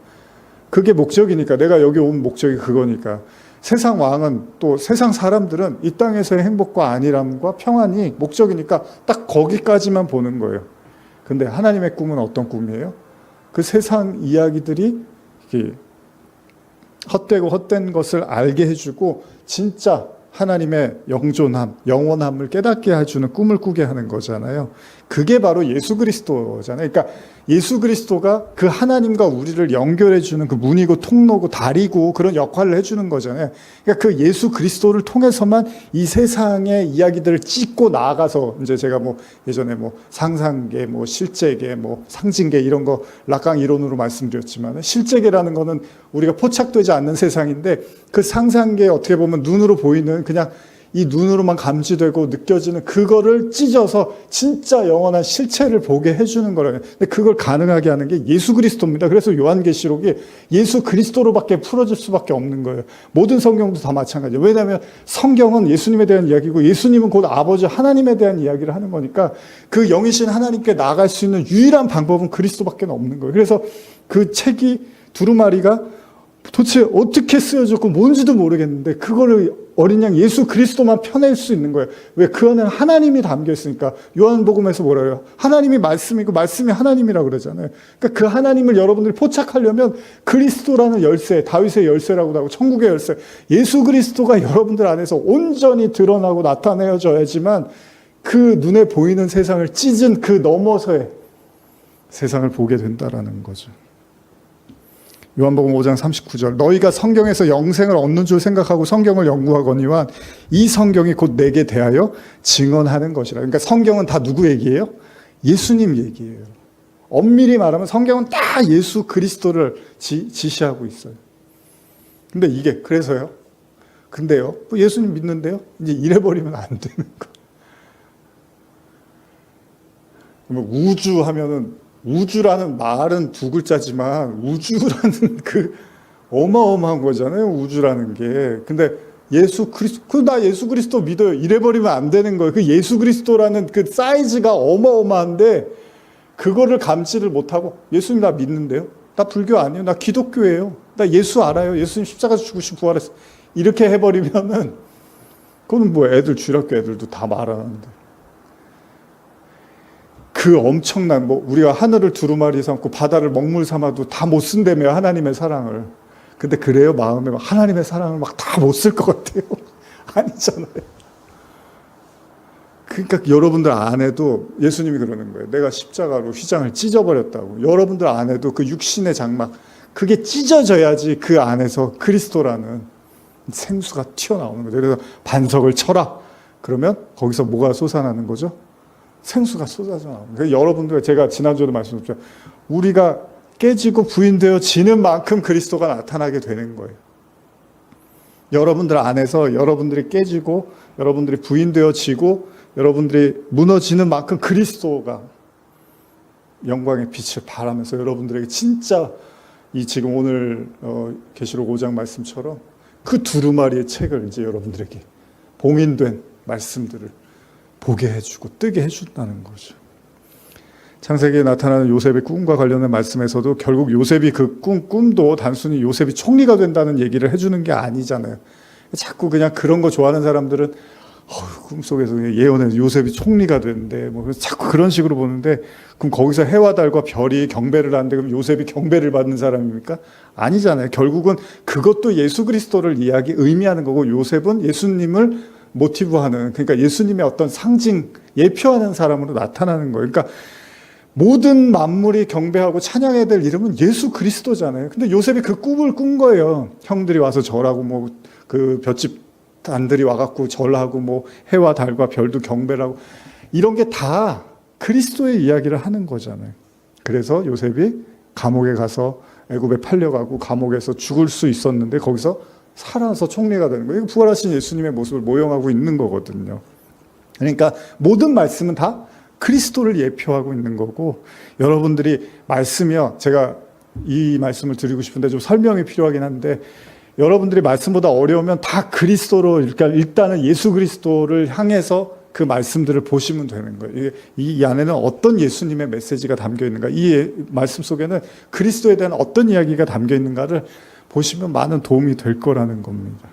그게 목적이니까, 내가 여기 온 목적이 그거니까. 세상 왕은, 또 세상 사람들은 이 땅에서의 행복과 안일함과 평안이 목적이니까 딱 거기까지만 보는 거예요. 근데 하나님의 꿈은 어떤 꿈이에요? 그 세상 이야기들이 헛되고 헛된 것을 알게 해주고 진짜 하나님의 영존함, 영원함을 깨닫게 해주는 꿈을 꾸게 하는 거잖아요. 그게 바로 예수 그리스도잖아요. 그러니까 예수 그리스도가 그 하나님과 우리를 연결해주는 그 문이고 통로고 다리고 그런 역할을 해주는 거잖아요. 그러니까 그 예수 그리스도를 통해서만 이 세상의 이야기들을 찢고 나아가서, 이제 제가 뭐 예전에 뭐 상상계, 뭐 실제계, 뭐 상징계 이런 거 락강 이론으로 말씀드렸지만, 실제계라는 거는 우리가 포착되지 않는 세상인데, 그 상상계 어떻게 보면 눈으로 보이는, 그냥 이 눈으로만 감지되고 느껴지는 그거를 찢어서 진짜 영원한 실체를 보게 해주는 거라요. 근데 그걸 가능하게 하는 게 예수 그리스도입니다. 그래서 요한계시록이 예수 그리스도로밖에 풀어질 수밖에 없는 거예요. 모든 성경도 다 마찬가지예요. 왜냐하면 성경은 예수님에 대한 이야기고 예수님은 곧 아버지 하나님에 대한 이야기를 하는 거니까 그 영이신 하나님께 나아갈 수 있는 유일한 방법은 그리스도밖에 없는 거예요. 그래서 그 책이, 두루마리가 도대체 어떻게 쓰여졌고 뭔지도 모르겠는데 그거를 어린 양 예수 그리스도만 펴낼 수 있는 거예요. 왜? 그 안에는 하나님이 담겨 있으니까. 요한복음에서 뭐라 해요? 하나님이 말씀이고 말씀이 하나님이라고 그러잖아요. 그러니까 그 하나님을 여러분들이 포착하려면 그리스도라는 열쇠, 다윗의 열쇠라고도 하고 천국의 열쇠, 예수 그리스도가 여러분들 안에서 온전히 드러나고 나타내어져야지만 그 눈에 보이는 세상을 찢은 그 너머서의 세상을 보게 된다라는 거죠. 요한복음 5장 39절, 너희가 성경에서 영생을 얻는 줄 생각하고 성경을 연구하거니와 이 성경이 곧 내게 대하여 증언하는 것이라. 그러니까 성경은 다 누구 얘기예요? 예수님 얘기예요. 엄밀히 말하면 성경은 다 예수 그리스도를 지시하고 있어요. 근데 이게 그래서요? 근데요? 예수님 믿는데요? 이제 이래버리면 안 되는 거예요. 우주 하면은, 우주라는 말은 두 글자지만 우주라는 그 어마어마한 거잖아요. 우주라는 게. 근데 예수 그리스도, 나 예수 그리스도 믿어요. 이래버리면 안 되는 거예요. 그 예수 그리스도라는 그 사이즈가 어마어마한데 그거를 감지를 못하고, 예수님 나 믿는데요. 나 불교 아니에요. 나 기독교예요. 나 예수 알아요. 예수님 십자가 죽으시고 부활했어. 이렇게 해버리면은 그거는 뭐 애들 주일학교 애들도 다 말하는데. 그 엄청난 뭐 우리가 하늘을 두루마리 삼고 바다를 먹물 삼아도 다 못 쓴다며 하나님의 사랑을. 근데 그래요? 마음에 막 하나님의 사랑을 막 다 못 쓸 것 같아요? 아니잖아요. 그러니까 여러분들 안에도 예수님이 그러는 거예요. 내가 십자가로 휘장을 찢어버렸다고. 여러분들 안에도 그 육신의 장막, 그게 찢어져야지 그 안에서 그리스도라는 생수가 튀어나오는 거죠. 그래서 반석을 쳐라. 그러면 거기서 뭐가 솟아나는 거죠? 생수가 쏟아져 나오는 거예요. 여러분들, 제가 지난주에도 말씀드렸죠. 우리가 깨지고 부인되어지는 만큼 그리스도가 나타나게 되는 거예요. 여러분들 안에서 여러분들이 깨지고 여러분들이 부인되어지고 여러분들이 무너지는 만큼 그리스도가 영광의 빛을 발하면서 여러분들에게 진짜 이 지금 오늘 계시록 5장 말씀처럼 그 두루마리의 책을 이제 여러분들에게 봉인된 말씀들을 보게 해주고 뜨게 해준다는 거죠. 창세기에 나타나는 요셉의 꿈과 관련된 말씀에서도 결국 요셉이 그 꿈도 단순히 요셉이 총리가 된다는 얘기를 해주는 게 아니잖아요. 자꾸 그냥 그런 거 좋아하는 사람들은 꿈속에서 예언해 요셉이 총리가 되는데 뭐 자꾸 그런 식으로 보는데, 그럼 거기서 해와 달과 별이 경배를 하는데 그럼 요셉이 경배를 받는 사람입니까? 아니잖아요. 결국은 그것도 예수 그리스도를 의미하는 거고, 요셉은 예수님을 모티브하는, 그러니까 예수님의 어떤 상징, 예표하는 사람으로 나타나는 거예요. 그러니까 모든 만물이 경배하고 찬양해야 될 이름은 예수 그리스도잖아요. 근데 요셉이 그 꿈을 꾼 거예요. 형들이 와서 절하고 뭐 그 볏짚 단들이 와갖고 절하고 뭐 해와 달과 별도 경배를 하고, 이런 게 다 그리스도의 이야기를 하는 거잖아요. 그래서 요셉이 감옥에 가서 애굽에 팔려가고 감옥에서 죽을 수 있었는데 거기서 살아서 총리가 되는 거예요. 부활하신 예수님의 모습을 모형하고 있는 거거든요. 그러니까 모든 말씀은 다 그리스도를 예표하고 있는 거고, 여러분들이 말씀이요, 제가 이 말씀을 드리고 싶은데 좀 설명이 필요하긴 한데, 여러분들이 말씀보다 어려우면 다 그리스도로, 그러니까 일단은 예수 그리스도를 향해서 그 말씀들을 보시면 되는 거예요. 이 안에는 어떤 예수님의 메시지가 담겨 있는가, 이 말씀 속에는 그리스도에 대한 어떤 이야기가 담겨 있는가를 보시면 많은 도움이 될 거라는 겁니다.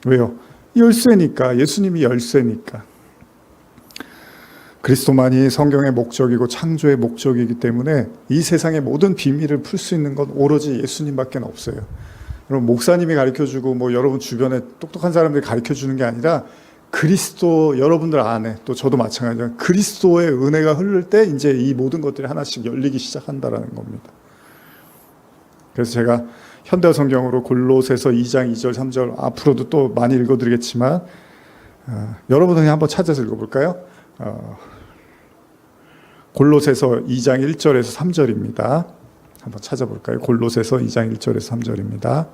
왜요? 열쇠니까, 예수님이 열쇠니까. 그리스도만이 성경의 목적이고 창조의 목적이기 때문에 이 세상의 모든 비밀을 풀 수 있는 건 오로지 예수님밖에 없어요. 여러분, 목사님이 가르쳐주고 뭐 여러분 주변에 똑똑한 사람들이 가르쳐주는 게 아니라 그리스도, 여러분들 안에, 또 저도 마찬가지로 그리스도의 은혜가 흐를 때 이제 이 모든 것들이 하나씩 열리기 시작한다라는 겁니다. 그래서 제가 현대어 성경으로 골로새서 2장 2절 3절 앞으로도 또 많이 읽어드리겠지만 여러분들이 한번 찾아서 읽어볼까요? 골로새서 2장 1절에서 3절입니다. 한번 찾아볼까요? 골로새서 2장 1절에서 3절입니다.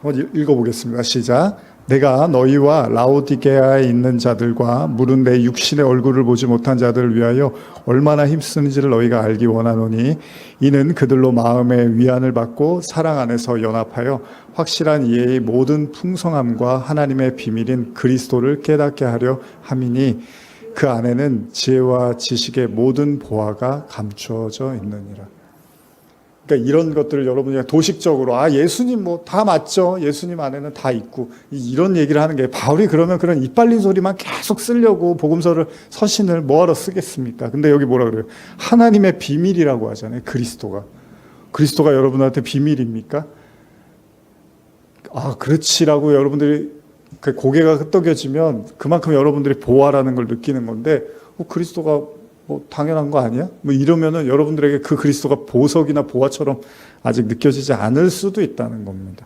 한번 읽어보겠습니다. 시작. 내가 너희와 라오디게아에 있는 자들과 물은 내 육신의 얼굴을 보지 못한 자들을 위하여 얼마나 힘쓰는지를 너희가 알기 원하노니, 이는 그들로 마음의 위안을 받고 사랑 안에서 연합하여 확실한 이해의 모든 풍성함과 하나님의 비밀인 그리스도를 깨닫게 하려 함이니, 그 안에는 지혜와 지식의 모든 보화가 감추어져 있느니라. 그러니까 이런 것들을 여러분이 도식적으로 예수님 뭐 다 맞죠, 예수님 안에는 다 있고, 이런 얘기를 하는 게, 바울이 그러면 그런 이빨린 소리만 계속 쓰려고 복음서를, 서신을 뭐하러 쓰겠습니까? 근데 여기 뭐라 그래요? 하나님의 비밀이라고 하잖아요. 그리스도가 여러분한테 비밀입니까? 그렇지라고 여러분들이 고개가 끄덕여지면 그만큼 여러분들이 보아라는 걸 느끼는 건데, 그리스도가 뭐 당연한 거 아니야? 뭐 이러면은 여러분들에게 그 그리스도가 보석이나 보화처럼 아직 느껴지지 않을 수도 있다는 겁니다.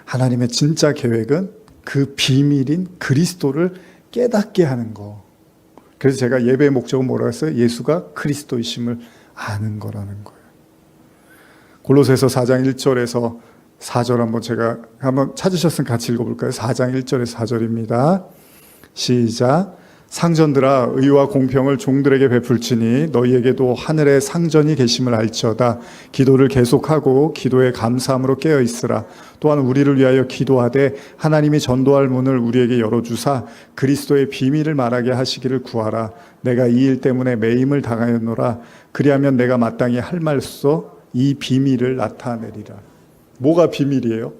하나님의 진짜 계획은 그 비밀인 그리스도를 깨닫게 하는 거. 그래서 제가 예배의 목적은 뭐라고 했어요? 예수가 그리스도이심을 아는 거라는 거예요. 골로새서 4장 1절에서 4절 한번 찾으셨으면 같이 읽어볼까요? 4장 1절에서 4절입니다. 시작. 상전들아, 의와 공평을 종들에게 베풀지니 너희에게도 하늘에 상전이 계심을 알지어다. 기도를 계속하고 기도에 감사함으로 깨어있으라. 또한 우리를 위하여 기도하되 하나님이 전도할 문을 우리에게 열어주사 그리스도의 비밀을 말하게 하시기를 구하라. 내가 이 일 때문에 매임을 당하였노라. 그리하면 내가 마땅히 할 말써 이 비밀을 나타내리라. 뭐가 비밀이에요?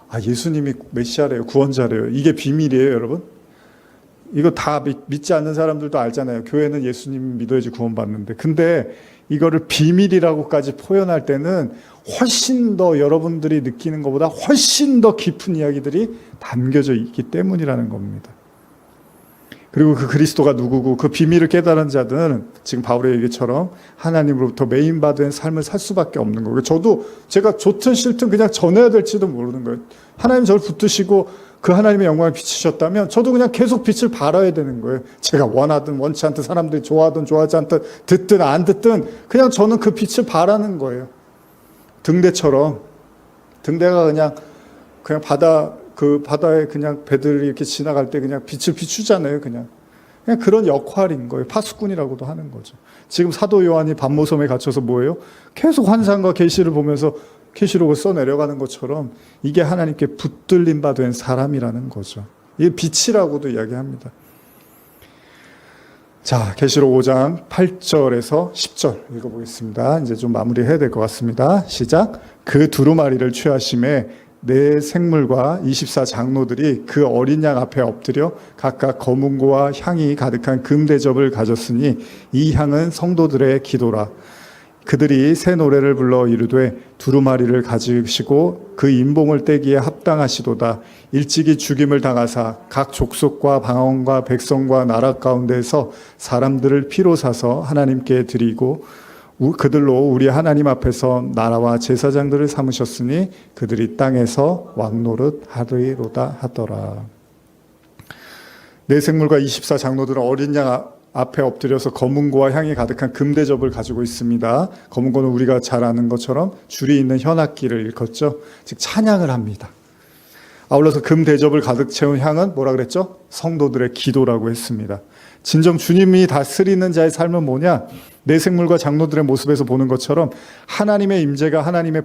아, 예수님이 메시아래요, 구원자래요. 이게 비밀이에요, 여러분. 이거 다 믿지 않는 사람들도 알잖아요. 교회는 예수님 믿어야지 구원받는데. 근데 이거를 비밀이라고까지 표현할 때는 훨씬 더 여러분들이 느끼는 것보다 훨씬 더 깊은 이야기들이 담겨져 있기 때문이라는 겁니다. 그리고 그 그리스도가 누구고 그 비밀을 깨달은 자들은 지금 바울의 얘기처럼 하나님으로부터 메인받은 삶을 살 수밖에 없는 거예요. 저도 제가 좋든 싫든 그냥 전해야 될지도 모르는 거예요. 하나님 저를 붙드시고 그 하나님의 영광을 비추셨다면 저도 그냥 계속 빛을 발해야 되는 거예요. 제가 원하든 원치 않든 사람들이 좋아하든 좋아하지 않든 듣든 안 듣든 그냥 저는 그 빛을 발하는 거예요. 등대처럼 등대가 그냥 바다에 그냥 배들이 이렇게 지나갈 때 그냥 빛을 비추잖아요. 그냥 그런 역할인 거예요. 파수꾼이라고도 하는 거죠. 지금 사도 요한이 밤모섬에 갇혀서 뭐예요? 계속 환상과 계시를 보면서 계시록을 써 내려가는 것처럼 이게 하나님께 붙들림 바 된 사람이라는 거죠. 이게 빛이라고도 이야기합니다. 자, 계시록 5장 8절에서 10절 읽어보겠습니다. 이제 좀 마무리해야 될 것 같습니다. 시작. 그 두루마리를 취하심에 네 생물과 24 장로들이 그 어린 양 앞에 엎드려 각각 검은고와 향이 가득한 금대접을 가졌으니 이 향은 성도들의 기도라. 그들이 새 노래를 불러 이르되 두루마리를 가지시고 그 인봉을 떼기에 합당하시도다. 일찍이 죽임을 당하사 각 족속과 방언과 백성과 나라 가운데에서 사람들을 피로 사서 하나님께 드리고 그들로 우리 하나님 앞에서 나라와 제사장들을 삼으셨으니 그들이 땅에서 왕노릇 하리로다 하더라. 네 생물과 24 장로들은 어린 양 앞에 엎드려서 검은고와 향이 가득한 금대접을 가지고 있습니다. 검은고는 우리가 잘 아는 것처럼 줄이 있는 현악기를 일컫죠. 즉 찬양을 합니다. 아울러서 금대접을 가득 채운 향은 뭐라 그랬죠? 성도들의 기도라고 했습니다. 진정 주님이 다스리는 자의 삶은 뭐냐? 내 생물과 장로들의 모습에서 보는 것처럼 하나님의 임재가 하나님의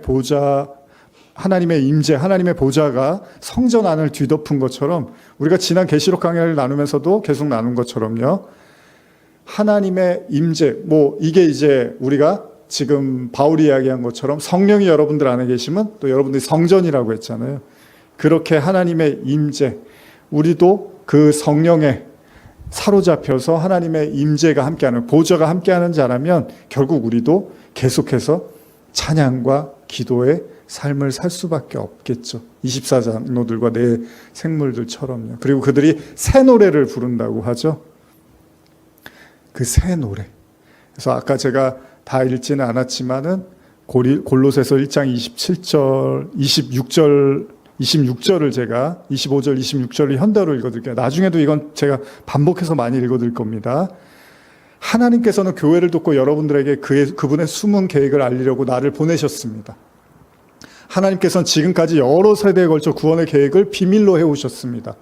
보좌가 성전 안을 뒤덮은 것처럼 우리가 지난 계시록 강해를 나누면서도 계속 나눈 것처럼요. 하나님의 임재, 이게 이제 우리가 지금 바울이 이야기한 것처럼 성령이 여러분들 안에 계시면 또 여러분들이 성전이라고 했잖아요. 그렇게 하나님의 임재, 우리도 그 성령에 사로잡혀서 하나님의 임재가 함께하는, 보좌가 함께하는 자라면 결국 우리도 계속해서 찬양과 기도의 삶을 살 수밖에 없겠죠. 24 장로들과 네 생물들처럼요. 그리고 그들이 새 노래를 부른다고 하죠. 그 새 노래. 그래서 아까 제가 다 읽지는 않았지만은 골로새서 1장 26절을 제가 25절, 26절을 현대어로 읽어드릴게요. 나중에도 이건 제가 반복해서 많이 읽어드릴 겁니다. 하나님께서는 교회를 돕고 여러분들에게 그분의 숨은 계획을 알리려고 나를 보내셨습니다. 하나님께서는 지금까지 여러 세대에 걸쳐 구원의 계획을 비밀로 해오셨습니다.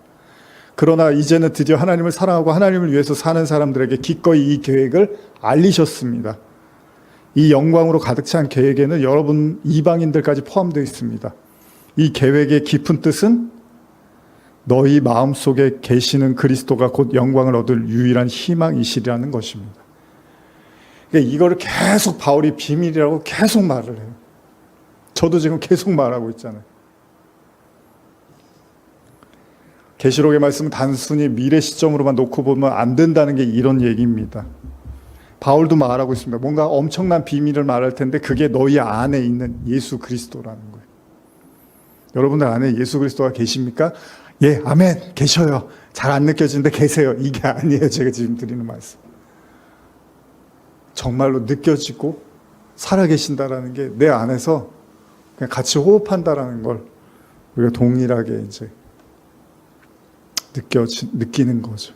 그러나 이제는 드디어 하나님을 사랑하고 하나님을 위해서 사는 사람들에게 기꺼이 이 계획을 알리셨습니다. 이 영광으로 가득 찬 계획에는 여러분 이방인들까지 포함되어 있습니다. 이 계획의 깊은 뜻은 너희 마음속에 계시는 그리스도가 곧 영광을 얻을 유일한 희망이시라는 것입니다. 그러니까 이거를 계속 바울이 비밀이라고 계속 말을 해요. 저도 지금 계속 말하고 있잖아요. 계시록의 말씀은 단순히 미래 시점으로만 놓고 보면 안 된다는 게 이런 얘기입니다. 바울도 말하고 있습니다. 뭔가 엄청난 비밀을 말할 텐데 그게 너희 안에 있는 예수 그리스도라는 거예요. 여러분들 안에 예수 그리스도가 계십니까? 예, 아멘, 계셔요. 잘 안 느껴지는데 계세요. 이게 아니에요. 제가 지금 드리는 말씀. 정말로 느껴지고 살아계신다라는 게 내 안에서 그냥 같이 호흡한다라는 걸 우리가 동일하게 이제 느끼는 거죠.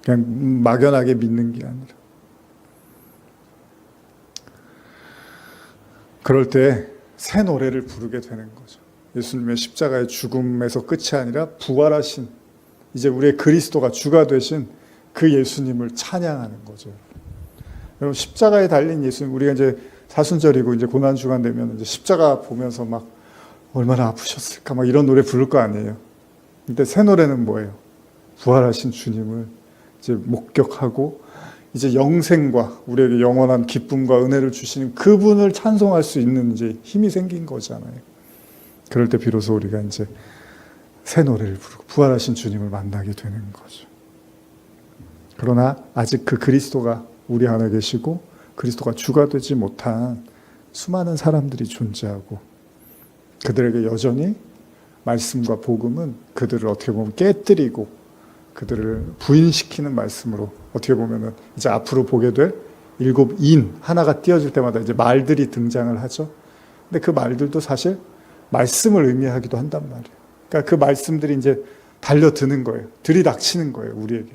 그냥 막연하게 믿는 게 아니라. 그럴 때 새 노래를 부르게 되는 거죠. 예수님의 십자가의 죽음에서 끝이 아니라 부활하신 이제 우리의 그리스도가 주가 되신 그 예수님을 찬양하는 거죠. 여러분 십자가에 달린 예수님, 우리가 이제 사순절이고 이제 고난 주간 되면 이제 십자가 보면서 막 얼마나 아프셨을까 막 이런 노래 부를 거 아니에요. 근데 새 노래는 뭐예요? 부활하신 주님을 이제 목격하고 이제 영생과 우리에게 영원한 기쁨과 은혜를 주시는 그분을 찬송할 수 있는 이제 힘이 생긴 거잖아요. 그럴 때 비로소 우리가 이제 새 노래를 부르고 부활하신 주님을 만나게 되는 거죠. 그러나 아직 그 그리스도가 우리 안에 계시고 그리스도가 주가 되지 못한 수많은 사람들이 존재하고 그들에게 여전히 말씀과 복음은 그들을 어떻게 보면 깨뜨리고 그들을 부인시키는 말씀으로 어떻게 보면은 이제 앞으로 보게 될 7인 하나가 띄어질 때마다 이제 말들이 등장을 하죠. 근데 그 말들도 사실 말씀을 의미하기도 한단 말이에요. 그러니까 그 말씀들이 이제 달려드는 거예요. 들이닥치는 거예요, 우리에게.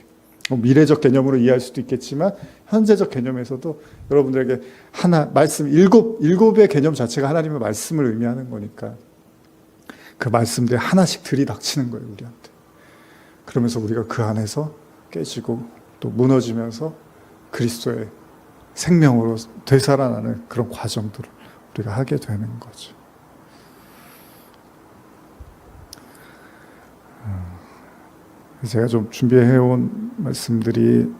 미래적 개념으로 이해할 수도 있겠지만 현재적 개념에서도 여러분들에게 하나 말씀 일곱의 개념 자체가 하나님의 말씀을 의미하는 거니까 그 말씀들이 하나씩 들이닥치는 거예요, 우리한테. 그러면서 우리가 그 안에서 깨지고 또 무너지면서 그리스도의 생명으로 되살아나는 그런 과정들을 우리가 하게 되는 거죠. 제가 좀 준비해온 말씀들이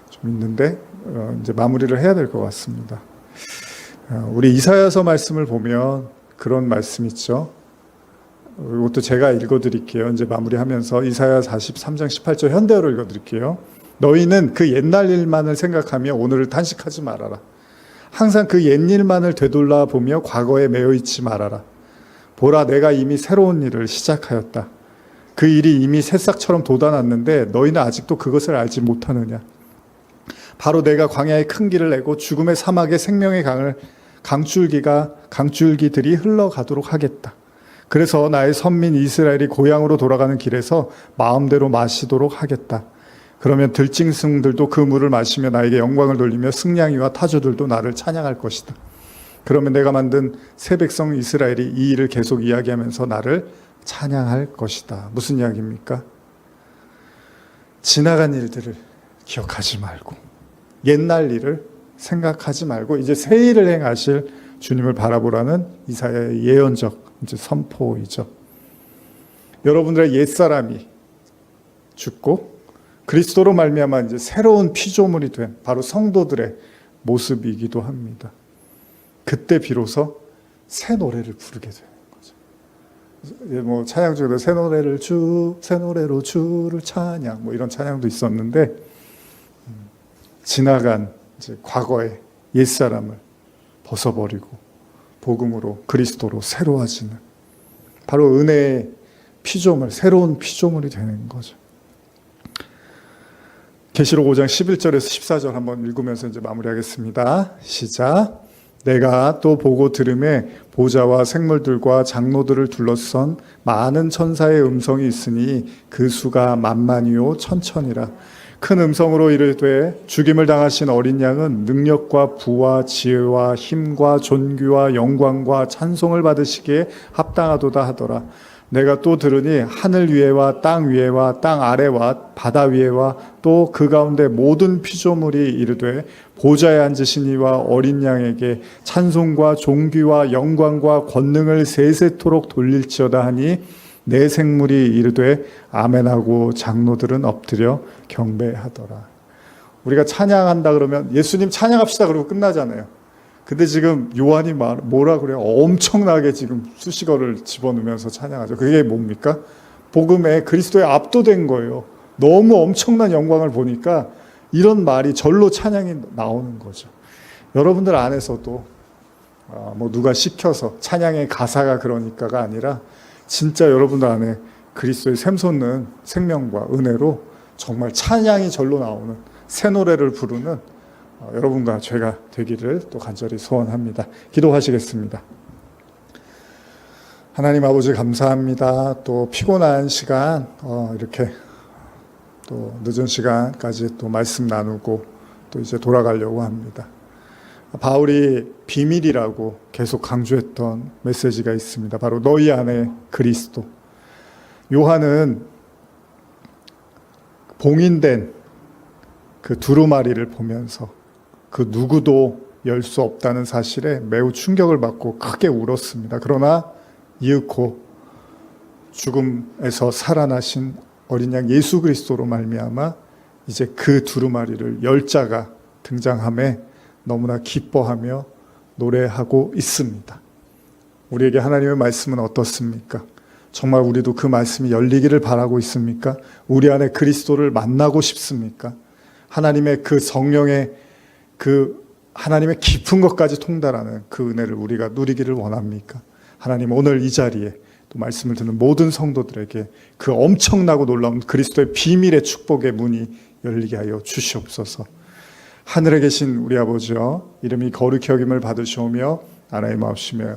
좀 있는데 이제 마무리를 해야 될 것 같습니다. 우리 이사야서 말씀을 보면 그런 말씀 있죠. 이것도 제가 읽어드릴게요. 이제 마무리하면서 이사야 43장 18절 현대어로 읽어드릴게요. 너희는 그 옛날 일만을 생각하며 오늘을 탄식하지 말아라. 항상 그 옛일만을 되돌아보며 과거에 매여 있지 말아라. 보라, 내가 이미 새로운 일을 시작하였다. 그 일이 이미 새싹처럼 돋아났는데 너희는 아직도 그것을 알지 못하느냐. 바로 내가 광야에 큰 길을 내고 죽음의 사막에 생명의 강줄기들이 흘러가도록 하겠다. 그래서 나의 선민 이스라엘이 고향으로 돌아가는 길에서 마음대로 마시도록 하겠다. 그러면 들짐승들도 그 물을 마시며 나에게 영광을 돌리며 승냥이와 타조들도 나를 찬양할 것이다. 그러면 내가 만든 새 백성 이스라엘이 이 일을 계속 이야기하면서 나를 찬양할 것이다. 무슨 이야기입니까? 지나간 일들을 기억하지 말고 옛날 일을 생각하지 말고 이제 새 일을 행하실 주님을 바라보라는 이사야의 예언적 이제 선포이죠. 여러분들의 옛사람이 죽고 그리스도로 말미암아 이제 새로운 피조물이 된 바로 성도들의 모습이기도 합니다. 그때 비로소 새 노래를 부르게 되는 거죠. 뭐 찬양 중에도 새 노래로 주를 찬양 뭐 이런 찬양도 있었는데 지나간 이제 과거의 옛사람을 벗어버리고 복음으로 그리스도로 새로워지는 바로 은혜의 피조물, 새로운 피조물이 되는 거죠. 계시록 5장 11절에서 14절 한번 읽으면서 이제 마무리하겠습니다. 시작. 내가 또 보고 들음에 보좌와 생물들과 장로들을 둘러선 많은 천사의 음성이 있으니 그 수가 만만이요 천천이라. 큰 음성으로 이르되 죽임을 당하신 어린 양은 능력과 부와 지혜와 힘과 존귀와 영광과 찬송을 받으시기에 합당하도다 하더라. 내가 또 들으니 하늘 위에와 땅 위에와 땅 아래와 바다 위에와 또 그 가운데 모든 피조물이 이르되 보좌에 앉으신 이와 어린 양에게 찬송과 존귀와 영광과 권능을 세세토록 돌릴지어다 하니 내 생물이 이르되 아멘하고 장로들은 엎드려 경배하더라. 우리가 찬양한다 그러면 예수님 찬양합시다 그러고 끝나잖아요. 근데 지금 요한이 뭐라 그래요? 엄청나게 지금 수식어를 집어넣으면서 찬양하죠. 그게 뭡니까? 복음에 그리스도에 압도된 거예요. 너무 엄청난 영광을 보니까 이런 말이 절로 찬양이 나오는 거죠. 여러분들 안에서도 뭐 누가 시켜서 찬양의 가사가 그러니까가 아니라 진짜 여러분들 안에 그리스도의 샘솟는 생명과 은혜로 정말 찬양이 절로 나오는 새 노래를 부르는 여러분과 제가 되기를 또 간절히 소원합니다. 기도하시겠습니다. 하나님 아버지 감사합니다. 또 피곤한 시간 이렇게 또 늦은 시간까지 또 말씀 나누고 또 이제 돌아가려고 합니다. 바울이 비밀이라고 계속 강조했던 메시지가 있습니다. 바로 너희 안에 그리스도. 요한은 봉인된 그 두루마리를 보면서 그 누구도 열 수 없다는 사실에 매우 충격을 받고 크게 울었습니다. 그러나 이윽고 죽음에서 살아나신 어린 양 예수 그리스도로 말미암아 이제 그 두루마리를 열 자가 등장함에 너무나 기뻐하며 노래하고 있습니다. 우리에게 하나님의 말씀은 어떻습니까? 정말 우리도 그 말씀이 열리기를 바라고 있습니까? 우리 안에 그리스도를 만나고 싶습니까? 하나님의 그 성령의 그 하나님의 깊은 것까지 통달하는 그 은혜를 우리가 누리기를 원합니까? 하나님, 오늘 이 자리에 또 말씀을 듣는 모든 성도들에게 그 엄청나고 놀라운 그리스도의 비밀의 축복의 문이 열리게 하여 주시옵소서. 하늘에 계신 우리 아버지여, 이름이 거룩히 여김을 받으시오며 나라의 마옵시며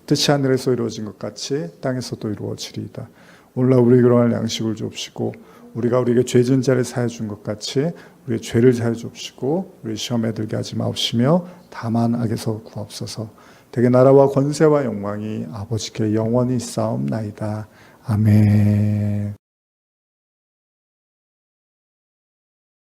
뜻이 하늘에서 이루어진 것 같이 땅에서도 이루어지리이다. 오늘날 우리에게 일용할 양식을 주옵시고 우리가 우리에게 죄 지은 자를 사하여 준 것 같이 우리의 죄를 사하여 주옵시고 우리 시험에 들게 하지 마옵시며 다만 악에서 구하옵소서. 대개 나라와 권세와 영광이 아버지께 영원히 있사옵나이다. 아멘.